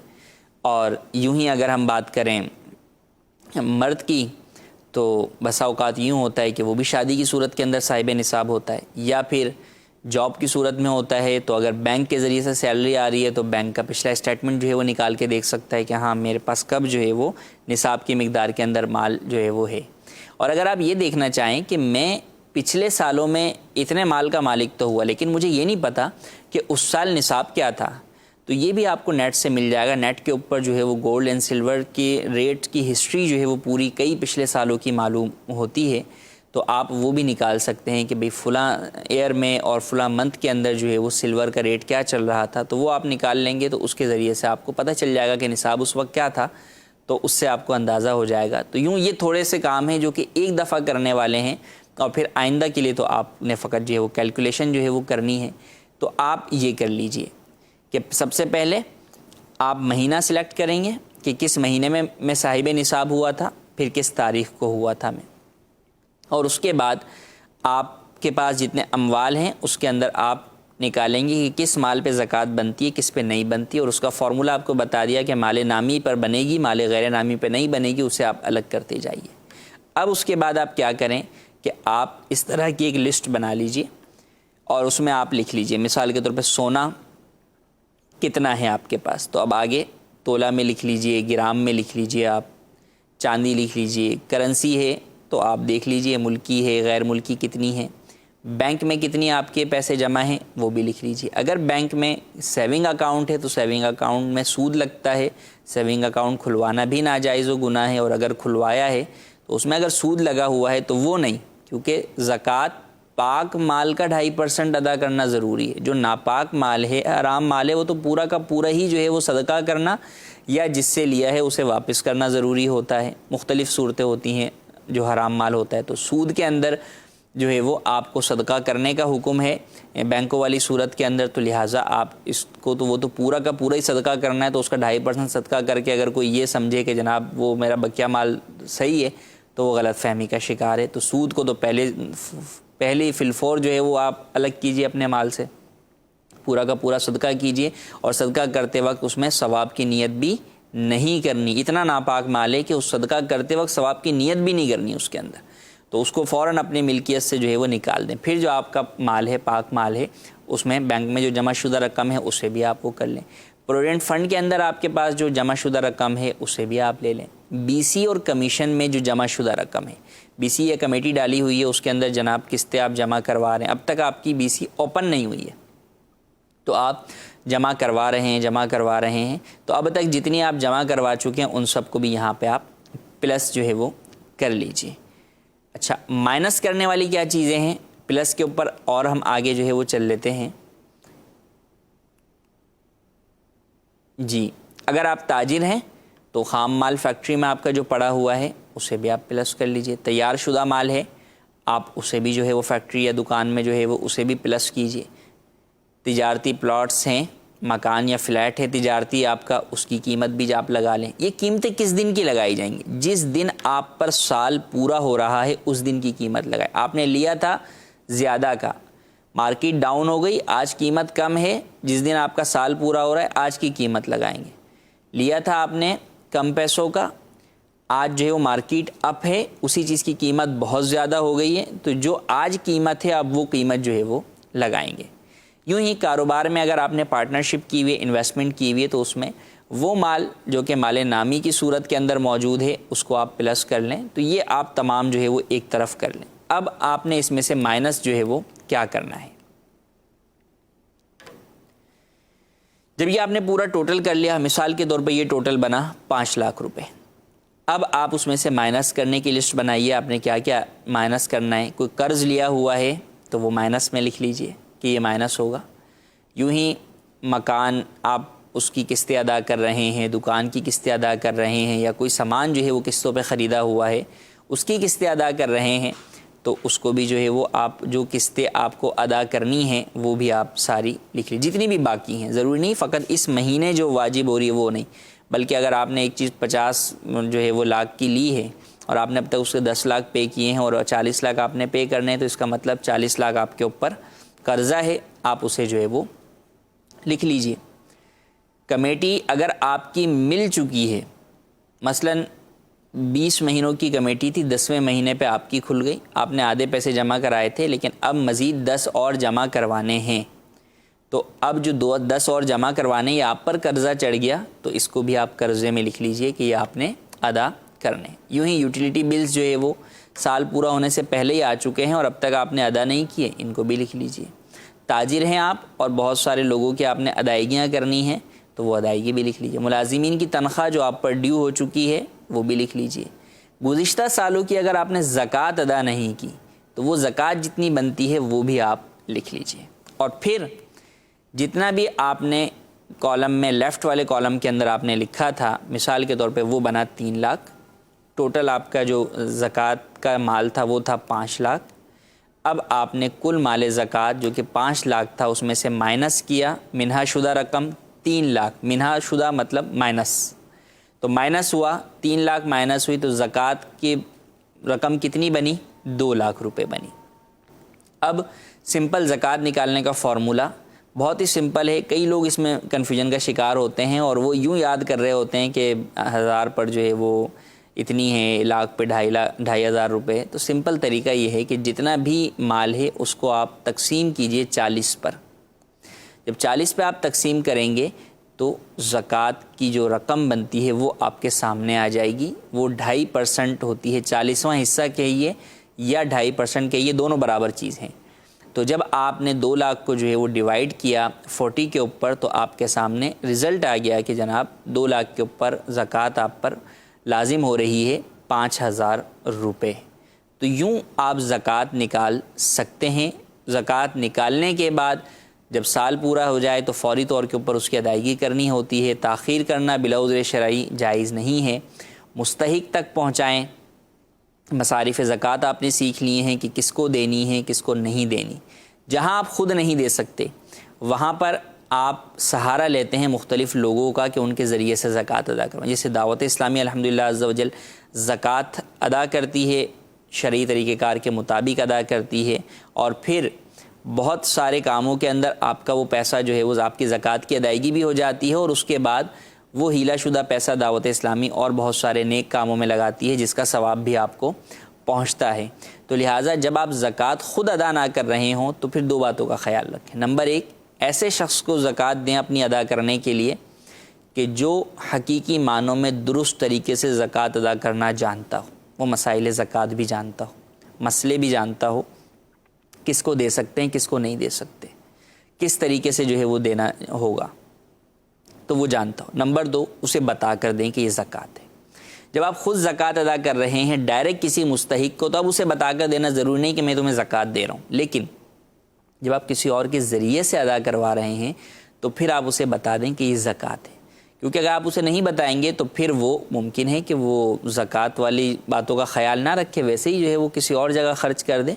اور یوں ہی اگر ہم بات کریں مرد کی تو بسا اوقات یوں ہوتا ہے کہ وہ بھی شادی کی صورت کے اندر صاحب نصاب ہوتا ہے، یا پھر جاب کی صورت میں ہوتا ہے تو اگر بینک کے ذریعے سے سیلری آ رہی ہے تو بینک کا پچھلا اسٹیٹمنٹ جو ہے وہ نکال کے دیکھ سکتا ہے کہ ہاں میرے پاس کب جو ہے وہ نصاب کی مقدار کے اندر مال جو ہے وہ ہے۔ اور اگر آپ یہ دیکھنا چاہیں کہ میں پچھلے سالوں میں اتنے مال کا مالک تو ہوا لیکن مجھے یہ نہیں پتا کہ اس سال نصاب کیا تھا، تو یہ بھی آپ کو نیٹ سے مل جائے گا۔ نیٹ کے اوپر جو ہے وہ گولڈ اینڈ سلور کے ریٹ کی ہسٹری جو ہے وہ پوری کئی پچھلے سالوں کی معلوم ہوتی ہے، تو آپ وہ بھی نکال سکتے ہیں کہ بھئی فلاں ایئر میں اور فلاں منتھ کے اندر جو ہے وہ سلور کا ریٹ کیا چل رہا تھا، تو وہ آپ نکال لیں گے تو اس کے ذریعے سے آپ کو پتہ چل جائے گا کہ نصاب اس وقت کیا تھا، تو اس سے آپ کو اندازہ ہو جائے گا۔ تو یوں یہ تھوڑے سے کام ہیں جو کہ ایک دفعہ کرنے والے ہیں، اور پھر آئندہ کے لیے تو آپ نے فقط جو ہے وہ کیلکولیشن جو ہے وہ کرنی ہے۔ تو آپ یہ کر لیجئے کہ سب سے پہلے آپ مہینہ سلیکٹ کریں گے کہ کس مہینے میں میں صاحب نصاب ہوا تھا، پھر کس تاریخ کو ہوا تھا میں، اور اس کے بعد آپ کے پاس جتنے اموال ہیں اس کے اندر آپ نکالیں گے کہ کس مال پہ زکوٰۃ بنتی ہے، کس پہ نہیں بنتی، اور اس کا فارمولہ آپ کو بتا دیا کہ مال نامی پر بنے گی، مال غیر نامی پہ نہیں بنے گی، اسے آپ الگ کرتے جائیے۔ اب اس کے بعد آپ کیا کریں کہ آپ اس طرح کی ایک لسٹ بنا لیجئے اور اس میں آپ لکھ لیجئے، مثال کے طور پہ سونا کتنا ہے آپ کے پاس، تو اب آگے تولہ میں لکھ لیجئے، گرام میں لکھ لیجئے، آپ چاندی لکھ لیجئے، کرنسی ہے تو آپ دیکھ لیجئے ملکی ہے غیر ملکی کتنی ہے، بینک میں کتنی آپ کے پیسے جمع ہیں وہ بھی لکھ لیجئے۔ اگر بینک میں سیونگ اکاؤنٹ ہے تو سیونگ اکاؤنٹ میں سود لگتا ہے، سیونگ اکاؤنٹ کھلوانا بھی ناجائز و گناہ ہے، اور اگر کھلوایا ہے تو اس میں اگر سود لگا ہوا ہے تو وہ نہیں، کیونکہ زکوٰۃ پاک مال کا 2.5% ادا کرنا ضروری ہے. جو ناپاک مال ہے، حرام مال ہے، وہ تو پورا کا پورا ہی جو ہے وہ صدقہ کرنا یا جس سے لیا ہے اسے واپس کرنا ضروری ہوتا ہے. مختلف صورتیں ہوتی ہیں جو حرام مال ہوتا ہے. تو سود کے اندر جو ہے وہ آپ کو صدقہ کرنے کا حکم ہے بینکوں والی صورت کے اندر. تو لہٰذا آپ اس کو تو وہ تو پورا کا پورا ہی صدقہ کرنا ہے. تو اس کا 2.5% صدقہ کر کے اگر کوئی یہ سمجھے کہ جناب وہ میرا بقیہ مال صحیح ہے تو وہ غلط فہمی کا شکار ہے. تو سود کو تو پہلے فی الفور جو ہے وہ آپ الگ کیجئے اپنے مال سے، پورا کا پورا صدقہ کیجئے. اور صدقہ کرتے وقت اس میں ثواب کی نیت بھی نہیں کرنی. اتنا ناپاک مال ہے کہ اس صدقہ کرتے وقت ثواب کی نیت بھی نہیں کرنی اس کے اندر. تو اس کو فوراً اپنی ملکیت سے جو ہے وہ نکال دیں. پھر جو آپ کا مال ہے، پاک مال ہے، اس میں بینک میں جو جمع شدہ رقم ہے اسے بھی آپ وہ کر لیں. پروویڈنٹ فنڈ کے اندر آپ کے پاس جو جمع شدہ رقم ہے اسے بھی آپ لے لیں. بی سی اور کمیشن میں جو جمع شدہ رقم ہے، بی سی یا کمیٹی ڈالی ہوئی ہے، اس کے اندر جناب قسطیں آپ جمع کروا رہے ہیں. اب تک آپ کی بی سی اوپن نہیں ہوئی ہے تو آپ جمع کروا رہے ہیں. تو اب تک جتنی آپ جمع کروا چکے ہیں ان سب کو بھی یہاں پہ آپ پلس جو ہے وہ کر لیجئے. اچھا، مائنس کرنے والی کیا چیزیں ہیں پلس کے اوپر، اور ہم آگے جو ہے وہ چل لیتے ہیں. جی، اگر آپ تاجر ہیں تو خام مال فیکٹری میں آپ کا جو پڑا ہوا ہے اسے بھی آپ پلس کر لیجئے. تیار شدہ مال ہے آپ اسے بھی جو ہے وہ فیکٹری یا دکان میں جو ہے وہ اسے بھی پلس کیجئے. تجارتی پلاٹس ہیں، مکان یا فلیٹ ہے تجارتی آپ کا، اس کی قیمت بھی آپ لگا لیں. یہ قیمتیں کس دن کی لگائی جائیں گی؟ جس دن آپ پر سال پورا ہو رہا ہے اس دن کی قیمت لگائیں. آپ نے لیا تھا زیادہ کا، مارکیٹ ڈاؤن ہو گئی، آج قیمت کم ہے، جس دن آپ کا سال پورا ہو رہا ہے آج کی قیمت لگائیں گے. لیا تھا آپ نے کم پیسوں کا، آج جو ہے وہ مارکیٹ اپ ہے، اسی چیز کی قیمت بہت زیادہ ہو گئی ہے، تو جو آج قیمت ہے اب وہ قیمت جو ہے وہ لگائیں گے. یوں ہی کاروبار میں اگر آپ نے پارٹنرشپ کی ہوئی ہے، انویسٹمنٹ کی ہوئی ہے، تو اس میں وہ مال جو کہ مال نامی کی صورت کے اندر موجود ہے اس کو آپ پلس کر لیں. تو یہ آپ تمام جو ہے وہ ایک طرف کر لیں. اب آپ نے اس میں سے مائنس جو ہے وہ کیا کرنا ہے. جب یہ آپ نے پورا ٹوٹل کر لیا، مثال کے طور پہ یہ ٹوٹل بنا 5 لاکھ روپے. اب آپ اس میں سے مائنس کرنے کی لسٹ بنائیے. آپ نے کیا کیا مائنس کرنا ہے. کوئی قرض لیا ہوا ہے تو وہ مائنس میں لکھ لیجئے کہ یہ مائنس ہوگا. یوں ہی مکان آپ اس کی قسطیں ادا کر رہے ہیں، دکان کی قسطیں ادا کر رہے ہیں، یا کوئی سامان جو ہے وہ قسطوں پہ خریدا ہوا ہے اس کی قسطیں ادا کر رہے ہیں، تو اس کو بھی جو ہے وہ آپ جو قسطیں آپ کو ادا کرنی ہیں وہ بھی آپ ساری لکھ لیجیے، جتنی بھی باقی ہیں. ضروری نہیں فقط اس مہینے جو واجب ہو رہی ہے وہ نہیں، بلکہ اگر آپ نے ایک چیز 50 جو ہے وہ لاکھ کی لی ہے اور آپ نے اب تک اس کے 10 لاکھ پے کیے ہیں اور 40 لاکھ آپ نے پے کرنے ہیں، تو اس کا مطلب 40 لاکھ آپ کے اوپر قرضہ ہے، آپ اسے جو ہے وہ لکھ لیجئے. کمیٹی اگر آپ کی مل چکی ہے، مثلا 20 مہینوں کی کمیٹی تھی، 10ویں مہینے پہ آپ کی کھل گئی، آپ نے آدھے پیسے جمع کرائے تھے لیکن اب مزید 10 اور جمع کروانے ہیں، تو اب جو 10 اور جمع کروانے یہ آپ پر قرضہ چڑھ گیا، تو اس کو بھی آپ قرضے میں لکھ لیجئے کہ یہ آپ نے ادا کرنے. یوں ہی یوٹیلیٹی بلز جو ہے وہ سال پورا ہونے سے پہلے ہی آ چکے ہیں اور اب تک آپ نے ادا نہیں کیے، ان کو بھی لکھ لیجئے. تاجر ہیں آپ اور بہت سارے لوگوں کی آپ نے ادائیگیاں کرنی ہیں، تو وہ ادائیگی بھی لکھ لیجئے. ملازمین کی تنخواہ جو آپ پر ڈیو ہو چکی ہے وہ بھی لکھ لیجئے. گزشتہ سالوں کی اگر آپ نے زکوٰۃ ادا نہیں کی تو وہ زکوٰۃ جتنی بنتی ہے وہ بھی آپ لکھ لیجئے. اور پھر جتنا بھی آپ نے کالم میں لیفٹ والے کالم کے اندر آپ نے لکھا تھا، مثال کے طور پہ وہ بنا 3 لاکھ، ٹوٹل آپ کا جو زکوٰۃ کا مال تھا وہ تھا 5 لاکھ. اب آپ نے کل مال زکوٰۃ جو کہ 5 لاکھ تھا اس میں سے مائنس کیا منہا شدہ رقم 3 لاکھ، منہا شدہ مطلب مائنس، تو مائنس ہوا 3 لاکھ مائنس ہوئی تو زکوٰۃ کی رقم کتنی بنی؟ 2 لاکھ روپے بنی. اب سمپل زکوٰۃ نکالنے کا فارمولا بہت ہی سمپل ہے. کئی لوگ اس میں کنفیوژن کا شکار ہوتے ہیں اور وہ یوں یاد کر رہے ہوتے ہیں کہ 1000 پر جو ہے وہ اتنی ہے، لاکھ پہ 2,500 روپے. تو سمپل طریقہ یہ ہے کہ جتنا بھی مال ہے اس کو آپ تقسیم کیجئے 40 پر. جب 40 پہ آپ تقسیم کریں گے تو زکوٰۃ کی جو رقم بنتی ہے وہ آپ کے سامنے آ جائے گی. وہ 2.5% ہوتی ہے، 40واں حصہ کہیے یا 2.5% کہیے، دونوں برابر چیز ہیں. تو جب آپ نے 2 لاکھ کو جو ہے وہ ڈیوائڈ کیا 40 کے اوپر تو آپ کے سامنے رزلٹ آ گیا کہ جناب 2 لاکھ کے اوپر زکوٰۃ آپ پر لازم ہو رہی ہے 5,000 روپے. تو یوں آپ زکوٰۃ نکال سکتے ہیں۔ زکوٰۃ نکالنے کے بعد جب سال پورا ہو جائے تو فوری طور کے اوپر اس کی ادائیگی کرنی ہوتی ہے۔ تاخیر کرنا بلا عذر شرعی جائز نہیں ہے۔ مستحق تک پہنچائیں۔ مصارف زکوٰۃ آپ نے سیکھ لیے ہیں کہ کس کو دینی ہے کس کو نہیں دینی۔ جہاں آپ خود نہیں دے سکتے وہاں پر آپ سہارا لیتے ہیں مختلف لوگوں کا کہ ان کے ذریعے سے زکوٰۃ ادا کروائیں۔ جیسے دعوت اسلامی الحمدللہ عز و جل زکوٰۃ ادا کرتی ہے، شرعی طریقہ کار کے مطابق ادا کرتی ہے، اور پھر بہت سارے کاموں کے اندر آپ کا وہ پیسہ جو ہے وہ آپ کی زکوٰۃ کی ادائیگی بھی ہو جاتی ہے، اور اس کے بعد وہ ہیلہ شدہ پیسہ دعوت اسلامی اور بہت سارے نیک کاموں میں لگاتی ہے جس کا ثواب بھی آپ کو پہنچتا ہے۔ تو لہٰذا جب آپ زکوٰۃ خود ادا نہ کر رہے ہوں تو پھر دو باتوں کا خیال رکھیں۔ نمبر ایک، ایسے شخص کو زکوٰۃ دیں اپنی ادا کرنے کے لیے کہ جو حقیقی معنوں میں درست طریقے سے زکوٰۃ ادا کرنا جانتا ہو، وہ مسائل زکوٰۃ بھی جانتا ہو، مسئلے بھی جانتا ہو، کس کو دے سکتے ہیں کس کو نہیں دے سکتے، کس طریقے سے جو ہے وہ دینا ہوگا تو وہ جانتا ہو۔ نمبر دو، اسے بتا کر دیں کہ یہ زکوٰۃ ہے۔ جب آپ خود زکوٰۃ ادا کر رہے ہیں ڈائریکٹ کسی مستحق کو، تو اب اسے بتا کر دینا ضروری نہیں کہ میں تمہیں زکوٰۃ دے رہا ہوں، لیکن جب آپ کسی اور کے ذریعے سے ادا کروا رہے ہیں تو پھر آپ اسے بتا دیں کہ یہ زکوٰۃ ہے، کیونکہ اگر آپ اسے نہیں بتائیں گے تو پھر وہ ممکن ہے کہ وہ زکوٰۃ والی باتوں کا خیال نہ رکھے، ویسے ہی جو ہے وہ کسی اور جگہ خرچ کر دے۔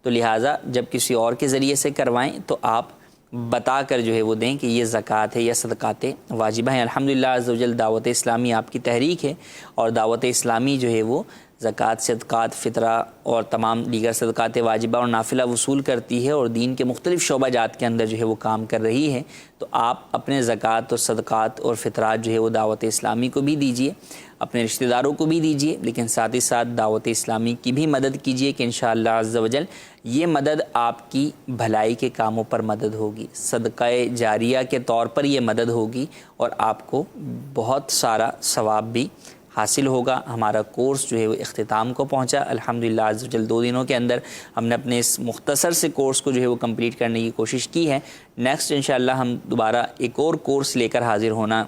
تو لہٰذا جب کسی اور کے ذریعے سے کروائیں تو آپ بتا کر جو ہے وہ دیں کہ یہ زکوٰۃ ہے یا صدقات واجبہ ہیں۔ الحمدللہ عز و جل دعوت اسلامی آپ کی تحریک ہے، اور دعوت اسلامی جو ہے وہ زکوٰۃ، صدقات، فطرہ اور تمام دیگر صدقات واجبہ اور نافلہ وصول کرتی ہے، اور دین کے مختلف شعبہ جات کے اندر جو ہے وہ کام کر رہی ہے۔ تو آپ اپنے زکوٰۃ اور صدقات اور فطرات جو ہے وہ دعوت اسلامی کو بھی دیجیے، اپنے رشتہ داروں کو بھی دیجیے، لیکن ساتھ ہی ساتھ دعوت اسلامی کی بھی مدد کیجیے کہ انشاءاللہ عز و جل یہ مدد آپ کی بھلائی کے کاموں پر مدد ہوگی، صدقہ جاریہ کے طور پر یہ مدد ہوگی، اور آپ کو بہت سارا ثواب بھی حاصل ہوگا۔ ہمارا کورس جو ہے وہ اختتام کو پہنچا الحمدللہ عز و جل۔ 2 دنوں کے اندر ہم نے اپنے اس مختصر سے کورس کو جو ہے وہ کمپلیٹ کرنے کی کوشش کی ہے۔ نیکسٹ انشاءاللہ ہم دوبارہ ایک اور کورس لے کر حاضر ہونا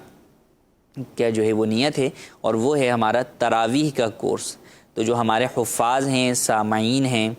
کیا جو ہے وہ نیت ہے، اور وہ ہے ہمارا تراویح کا کورس۔ تو جو ہمارے حفاظ ہیں، سامعین ہیں،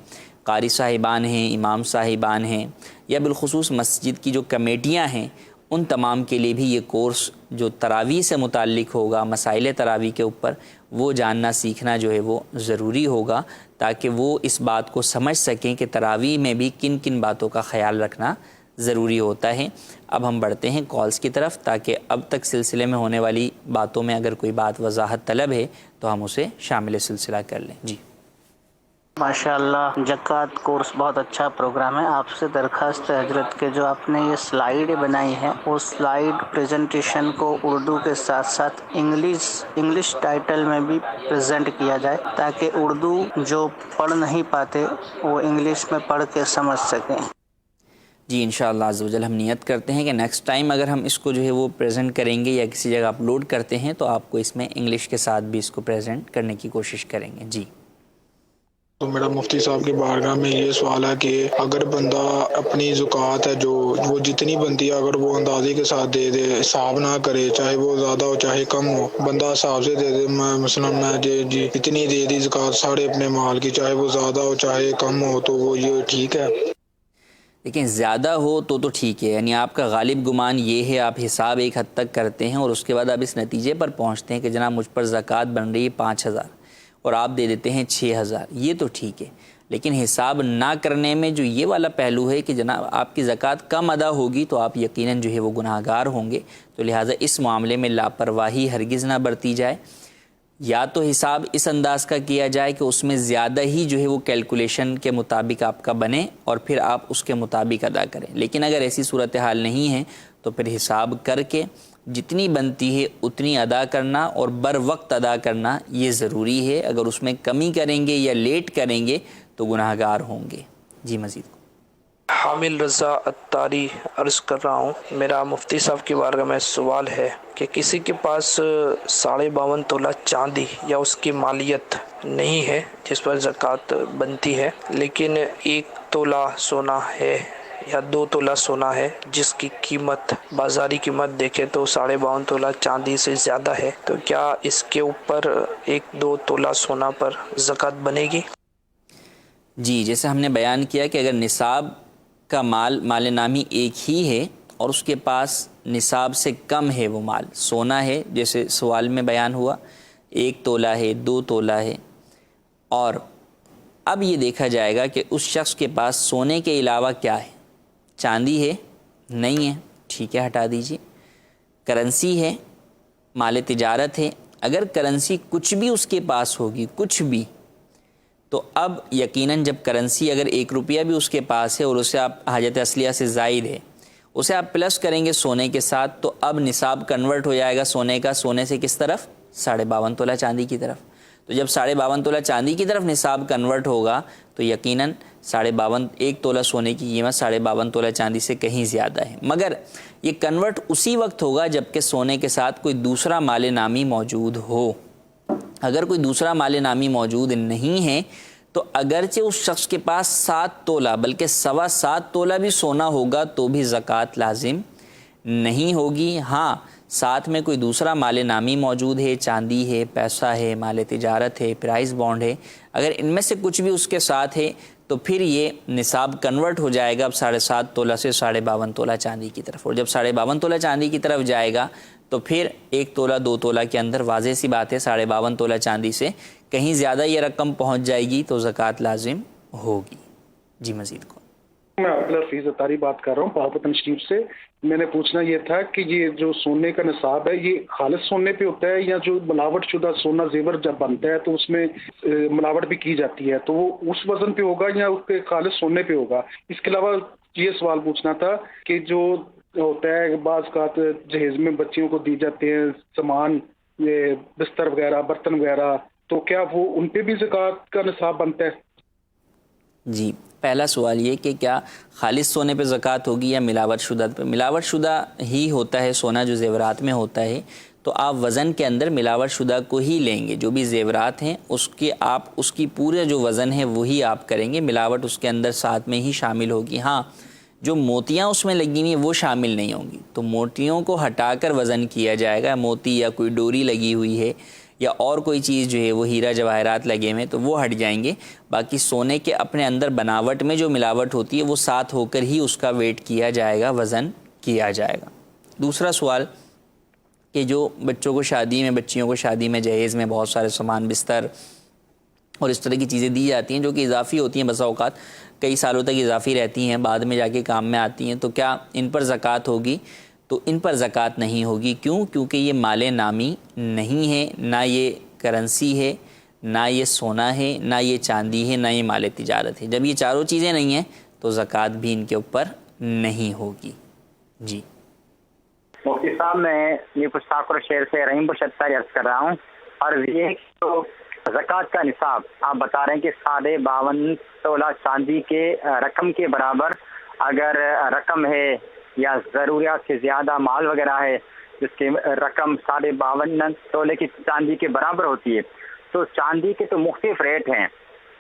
قاری صاحبان ہیں، امام صاحبان ہیں، یا بالخصوص مسجد کی جو کمیٹیاں ہیں، ان تمام کے لیے بھی یہ کورس جو تراویح سے متعلق ہوگا، مسائل تراویح کے اوپر، وہ جاننا سیکھنا جو ہے وہ ضروری ہوگا، تاکہ وہ اس بات کو سمجھ سکیں کہ تراویح میں بھی کن کن باتوں کا خیال رکھنا ضروری ہوتا ہے۔ اب ہم بڑھتے ہیں کالز کی طرف، تاکہ اب تک سلسلے میں ہونے والی باتوں میں اگر کوئی بات وضاحت طلب ہے تو ہم اسے شامل سلسلہ کر لیں۔ جی ماشاءاللہ، زکوٰۃ کورس بہت اچھا پروگرام ہے۔ آپ سے درخواست ہے حضرت کہ جو آپ نے یہ سلائیڈ بنائی ہے، وہ سلائیڈ پریزنٹیشن کو اردو کے ساتھ ساتھ انگلش ٹائٹل میں بھی پریزنٹ کیا جائے، تاکہ اردو جو پڑھ نہیں پاتے وہ انگلش میں پڑھ کے سمجھ سکیں۔ جی انشاءاللہ عز و جل ہم نیت کرتے ہیں کہ نیکسٹ ٹائم اگر ہم اس کو جو ہے وہ پریزنٹ کریں گے یا کسی جگہ اپلوڈ کرتے ہیں تو آپ کو اس میں انگلش کے ساتھ بھی اس کو پریزنٹ کرنے کی کوشش کریں گے۔ جی تو میرا مفتی صاحب کی بارگاہ میں یہ سوال ہے کہ اگر بندہ اپنی زکوٰۃ ہے جو وہ جتنی بنتی ہے اگر وہ اندازے کے ساتھ دے دے، حساب نہ کرے، چاہے وہ زیادہ ہو چاہے کم ہو، بندہ حساب سے دے دے، مثلا میں جی اتنی دے دی زکوٰۃ سارے اپنے مال کی، چاہے وہ زیادہ ہو چاہے کم ہو، تو وہ یہ ٹھیک ہے؟ لیکن زیادہ ہو تو ٹھیک ہے، یعنی آپ کا غالب گمان یہ ہے، آپ حساب ایک حد تک کرتے ہیں اور اس کے بعد آپ اس نتیجے پر پہنچتے ہیں کہ جناب مجھ پر زکوٰۃ بن رہی ہے 5000 اور آپ دے دیتے ہیں 6000، یہ تو ٹھیک ہے۔ لیکن حساب نہ کرنے میں جو یہ والا پہلو ہے کہ جناب آپ کی زکوٰۃ کم ادا ہوگی تو آپ یقیناً جو ہے وہ گناہ گار ہوں گے، تو لہٰذا اس معاملے میں لاپرواہی ہرگز نہ برتی جائے۔ یا تو حساب اس انداز کا کیا جائے کہ اس میں زیادہ ہی جو ہے وہ کیلکولیشن کے مطابق آپ کا بنے اور پھر آپ اس کے مطابق ادا کریں، لیکن اگر ایسی صورتحال نہیں ہے تو پھر حساب کر کے جتنی بنتی ہے اتنی ادا کرنا اور بر وقت ادا کرنا یہ ضروری ہے۔ اگر اس میں کمی کریں گے یا لیٹ کریں گے تو گناہ گار ہوں گے۔ جی مزید حامل رضا اتاری عرض کر رہا ہوں، میرا مفتی صاحب کی بارگاہ میں سوال ہے کہ کسی کے پاس 52.5 تولہ چاندی یا اس کی مالیت نہیں ہے جس پر زکوٰۃ بنتی ہے، لیکن 1 تولہ سونا ہے یا 2 تولہ سونا ہے جس کی قیمت بازاری قیمت دیکھے تو 52.5 تولہ چاندی سے زیادہ ہے، تو کیا اس کے اوپر 1-2 تولہ سونا پر زکوٰۃ بنے گی؟ جی، جیسے ہم نے بیان کیا کہ اگر نصاب کا مال نامی ایک ہی ہے اور اس کے پاس نصاب سے کم ہے وہ مال، سونا ہے جیسے سوال میں بیان ہوا 1 تولہ ہے، 2 تولہ ہے، اور اب یہ دیکھا جائے گا کہ اس شخص کے پاس سونے کے علاوہ کیا ہے، چاندی ہے نہیں ہے، ٹھیک ہے ہٹا دیجیے، کرنسی ہے، مال تجارت ہے، اگر کرنسی کچھ بھی اس کے پاس ہوگی کچھ بھی، تو اب یقیناً جب کرنسی اگر 1 روپیہ بھی اس کے پاس ہے اور اسے آپ حاجت اصلیہ سے زائد ہے، اسے آپ پلس کریں گے سونے کے ساتھ، تو اب نصاب کنورٹ ہو جائے گا سونے کا، سونے سے کس طرف؟ 52.5 تولہ چاندی کی طرف۔ تو جب 52.5 تولہ چاندی کی طرف نصاب کنورٹ ہوگا تو یقیناً 52.5 1 تولہ سونے کی قیمت 52.5 تولہ چاندی سے کہیں زیادہ ہے، مگر یہ کنورٹ اسی وقت ہوگا جب کہ سونے کے ساتھ کوئی دوسرا مال نامی موجود ہو۔ اگر کوئی دوسرا مال نامی موجود نہیں ہے تو اگرچہ اس شخص کے پاس 7 تولہ بلکہ 7.25 تولہ بھی سونا ہوگا تو بھی زکوٰۃ لازم نہیں ہوگی۔ ہاں، ساتھ میں کوئی دوسرا مال نامی موجود ہے، چاندی ہے، پیسہ ہے، مال تجارت ہے، پرائز بانڈ ہے، اگر ان میں سے کچھ بھی اس کے ساتھ ہے تو پھر یہ نصاب کنورٹ ہو جائے گا اب 7.5 تولہ سے 52.5 تولہ چاندی کی طرف، اور جب 52.5 تولہ چاندی کی طرف جائے گا تو پھر 1 تولہ 2 تولہ کے اندر واضح سی بات ہے 52.5 تولہ چاندی سے کہیں زیادہ یہ رقم پہنچ جائے گی تو زکوٰۃ لازم ہوگی۔ جی مزید کو میں عبد الحفیظ اتاری بات کر رہا ہوں بہاوالپور شریف سے۔ میں نے پوچھنا یہ تھا کہ یہ جو سونے کا نصاب ہے یہ خالص سونے پہ ہوتا ہے یا جو ملاوٹ شدہ سونا زیور جب بنتا ہے تو اس میں ملاوٹ بھی کی جاتی ہے، تو وہ اس وزن پہ ہوگا یا اس پہ خالص سونے پہ ہوگا؟ اس کے علاوہ یہ سوال پوچھنا تھا کہ جو ہوتا ہے بعض اوقات جہیز میں بچیوں کو دی جاتے ہیں سامان، یہ بستر وغیرہ، برتن وغیرہ، تو کیا وہ ان پہ بھی زکوٰۃ کا نصاب بنتا ہے؟ جی، پہلا سوال یہ کہ کیا خالص سونے پہ زکوٰۃ ہوگی یا ملاوٹ شدہ پہ؟ ملاوٹ شدہ ہی ہوتا ہے سونا جو زیورات میں ہوتا ہے، تو آپ وزن کے اندر ملاوٹ شدہ کو ہی لیں گے، جو بھی زیورات ہیں اس کی پورے جو وزن ہے وہی آپ کریں گے، ملاوٹ اس کے اندر ساتھ میں ہی شامل ہوگی۔ ہاں، جو موتیاں اس میں لگی ہوئی ہیں وہ شامل نہیں ہوں گی، تو موتیوں کو ہٹا کر وزن کیا جائے گا، موتی یا کوئی ڈوری لگی ہوئی ہے یا اور کوئی چیز جو ہے وہ ہیرا جواہرات لگے ہوئے تو وہ ہٹ جائیں گے، باقی سونے کے اپنے اندر بناوٹ میں جو ملاوٹ ہوتی ہے وہ ساتھ ہو کر ہی اس کا ویٹ کیا جائے گا، وزن کیا جائے گا۔ دوسرا سوال کہ جو بچوں کو شادی میں، بچیوں کو شادی میں جہیز میں بہت سارے سامان، بستر اور اس طرح کی چیزیں دی جاتی ہیں جو کہ اضافی ہوتی ہیں، بسا اوقات کئی سالوں تک اضافی رہتی ہیں، بعد میں جا کے کام میں آتی ہیں، تو کیا ان پر زکوٰۃ ہوگی؟ تو ان پر زکوٰۃ نہیں ہوگی۔ کیوں؟ کیونکہ یہ مال نامی نہیں ہے، نہ یہ کرنسی ہے، نہ یہ سونا ہے، نہ یہ چاندی ہے، نہ یہ مال تجارت ہے۔ جب یہ چاروں چیزیں نہیں ہیں تو زکوٰۃ بھی ان کے اوپر نہیں ہوگی۔ جی مفتی صاحب، میں نیپور شاکر شہر سے رحیم بشتاری عرض کر رہا ہوں، اور یہ تو زکوٰۃ کا نصاب آپ بتا رہے ہیں کہ 52.5 تولہ چاندی کے رقم کے برابر اگر رقم ہے یا ضروریات سے زیادہ مال وغیرہ ہے جس کی رقم 52.5 تولے کی چاندی کے برابر ہوتی ہے، تو چاندی کے تو مختلف ریٹ ہیں،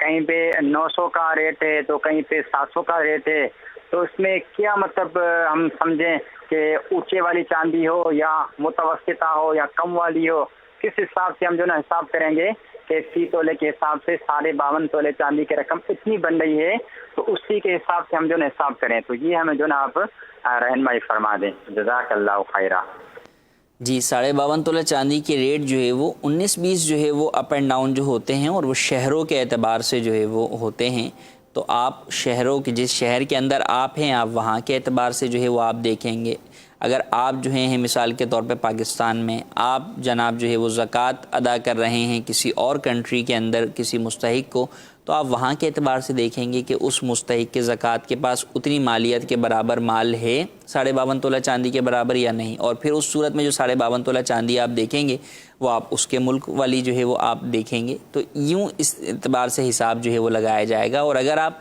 کہیں پہ 900 کا ریٹ ہے تو کہیں پہ 700 کا ریٹ ہے، تو اس میں کیا مطلب ہم سمجھیں کہ اونچے والی چاندی ہو یا متوسطہ ہو یا کم والی ہو، کس حساب سے ہم جو نا حساب کریں گے کہ 30 تولے کے حساب سے 52.5 تولے چاندی کی رقم اتنی بن رہی ہے تو اسی کے حساب سے ہم جو نا حساب کریں؟ تو یہ ہمیں جو نا آپ رہنمائی فرما دیں، جزاک اللہ خیرہ۔ جی، 52.5 تولہ چاندی کے ریٹ جو ہے وہ 19-20 جو ہے وہ اپ اینڈ ڈاؤن جو ہوتے ہیں، اور وہ شہروں کے اعتبار سے جو ہے وہ ہوتے ہیں، تو آپ شہروں کے جس شہر کے اندر آپ ہیں آپ وہاں کے اعتبار سے جو ہے وہ آپ دیکھیں گے۔ اگر آپ جو ہیں مثال کے طور پہ پاکستان میں آپ جناب جو ہے وہ زکوٰۃ ادا کر رہے ہیں کسی اور کنٹری کے اندر کسی مستحق کو، تو آپ وہاں کے اعتبار سے دیکھیں گے کہ اس مستحق کے زکوٰۃ کے پاس اتنی مالیت کے برابر مال ہے 52.5 تولہ چاندی کے برابر یا نہیں، اور پھر اس صورت میں جو 52.5 تولہ چاندی آپ دیکھیں گے وہ آپ اس کے ملک والی جو ہے وہ آپ دیکھیں گے، تو یوں اس اعتبار سے حساب جو ہے وہ لگایا جائے گا۔ اور اگر آپ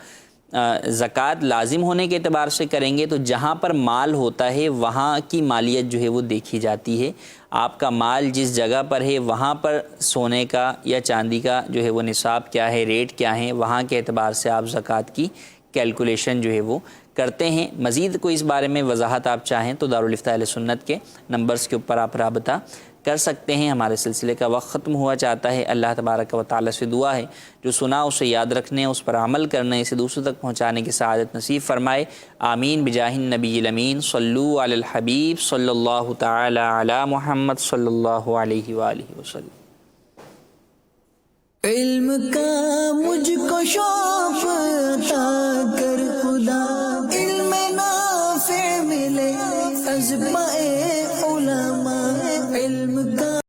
زکوٰۃ لازم ہونے کے اعتبار سے کریں گے تو جہاں پر مال ہوتا ہے وہاں کی مالیت جو ہے وہ دیکھی جاتی ہے، آپ کا مال جس جگہ پر ہے وہاں پر سونے کا یا چاندی کا جو ہے وہ نصاب کیا ہے، ریٹ کیا ہے، وہاں کے اعتبار سے آپ زکوٰۃ کی کیلکولیشن جو ہے وہ کرتے ہیں۔ مزید کوئی اس بارے میں وضاحت آپ چاہیں تو دارالفتاء اہل سنت کے نمبرز کے اوپر آپ رابطہ کر سکتے ہیں۔ ہمارے سلسلے کا وقت ختم ہوا چاہتا ہے۔ اللہ تبارک و تعالی سے دعا ہے جو سنا اسے یاد رکھنے، اس پر عمل کرنے، اسے دوسروں تک پہنچانے کی سعادت نصیب فرمائے۔ آمین بجاہ النبی الامین صلو علی الحبیب صلی اللہ تعالی علی محمد صلی اللہ علیہ وآلہ وسلم۔ علم کا مجھ کو شوق عطا کر خدا، علم نافع ملے از پائے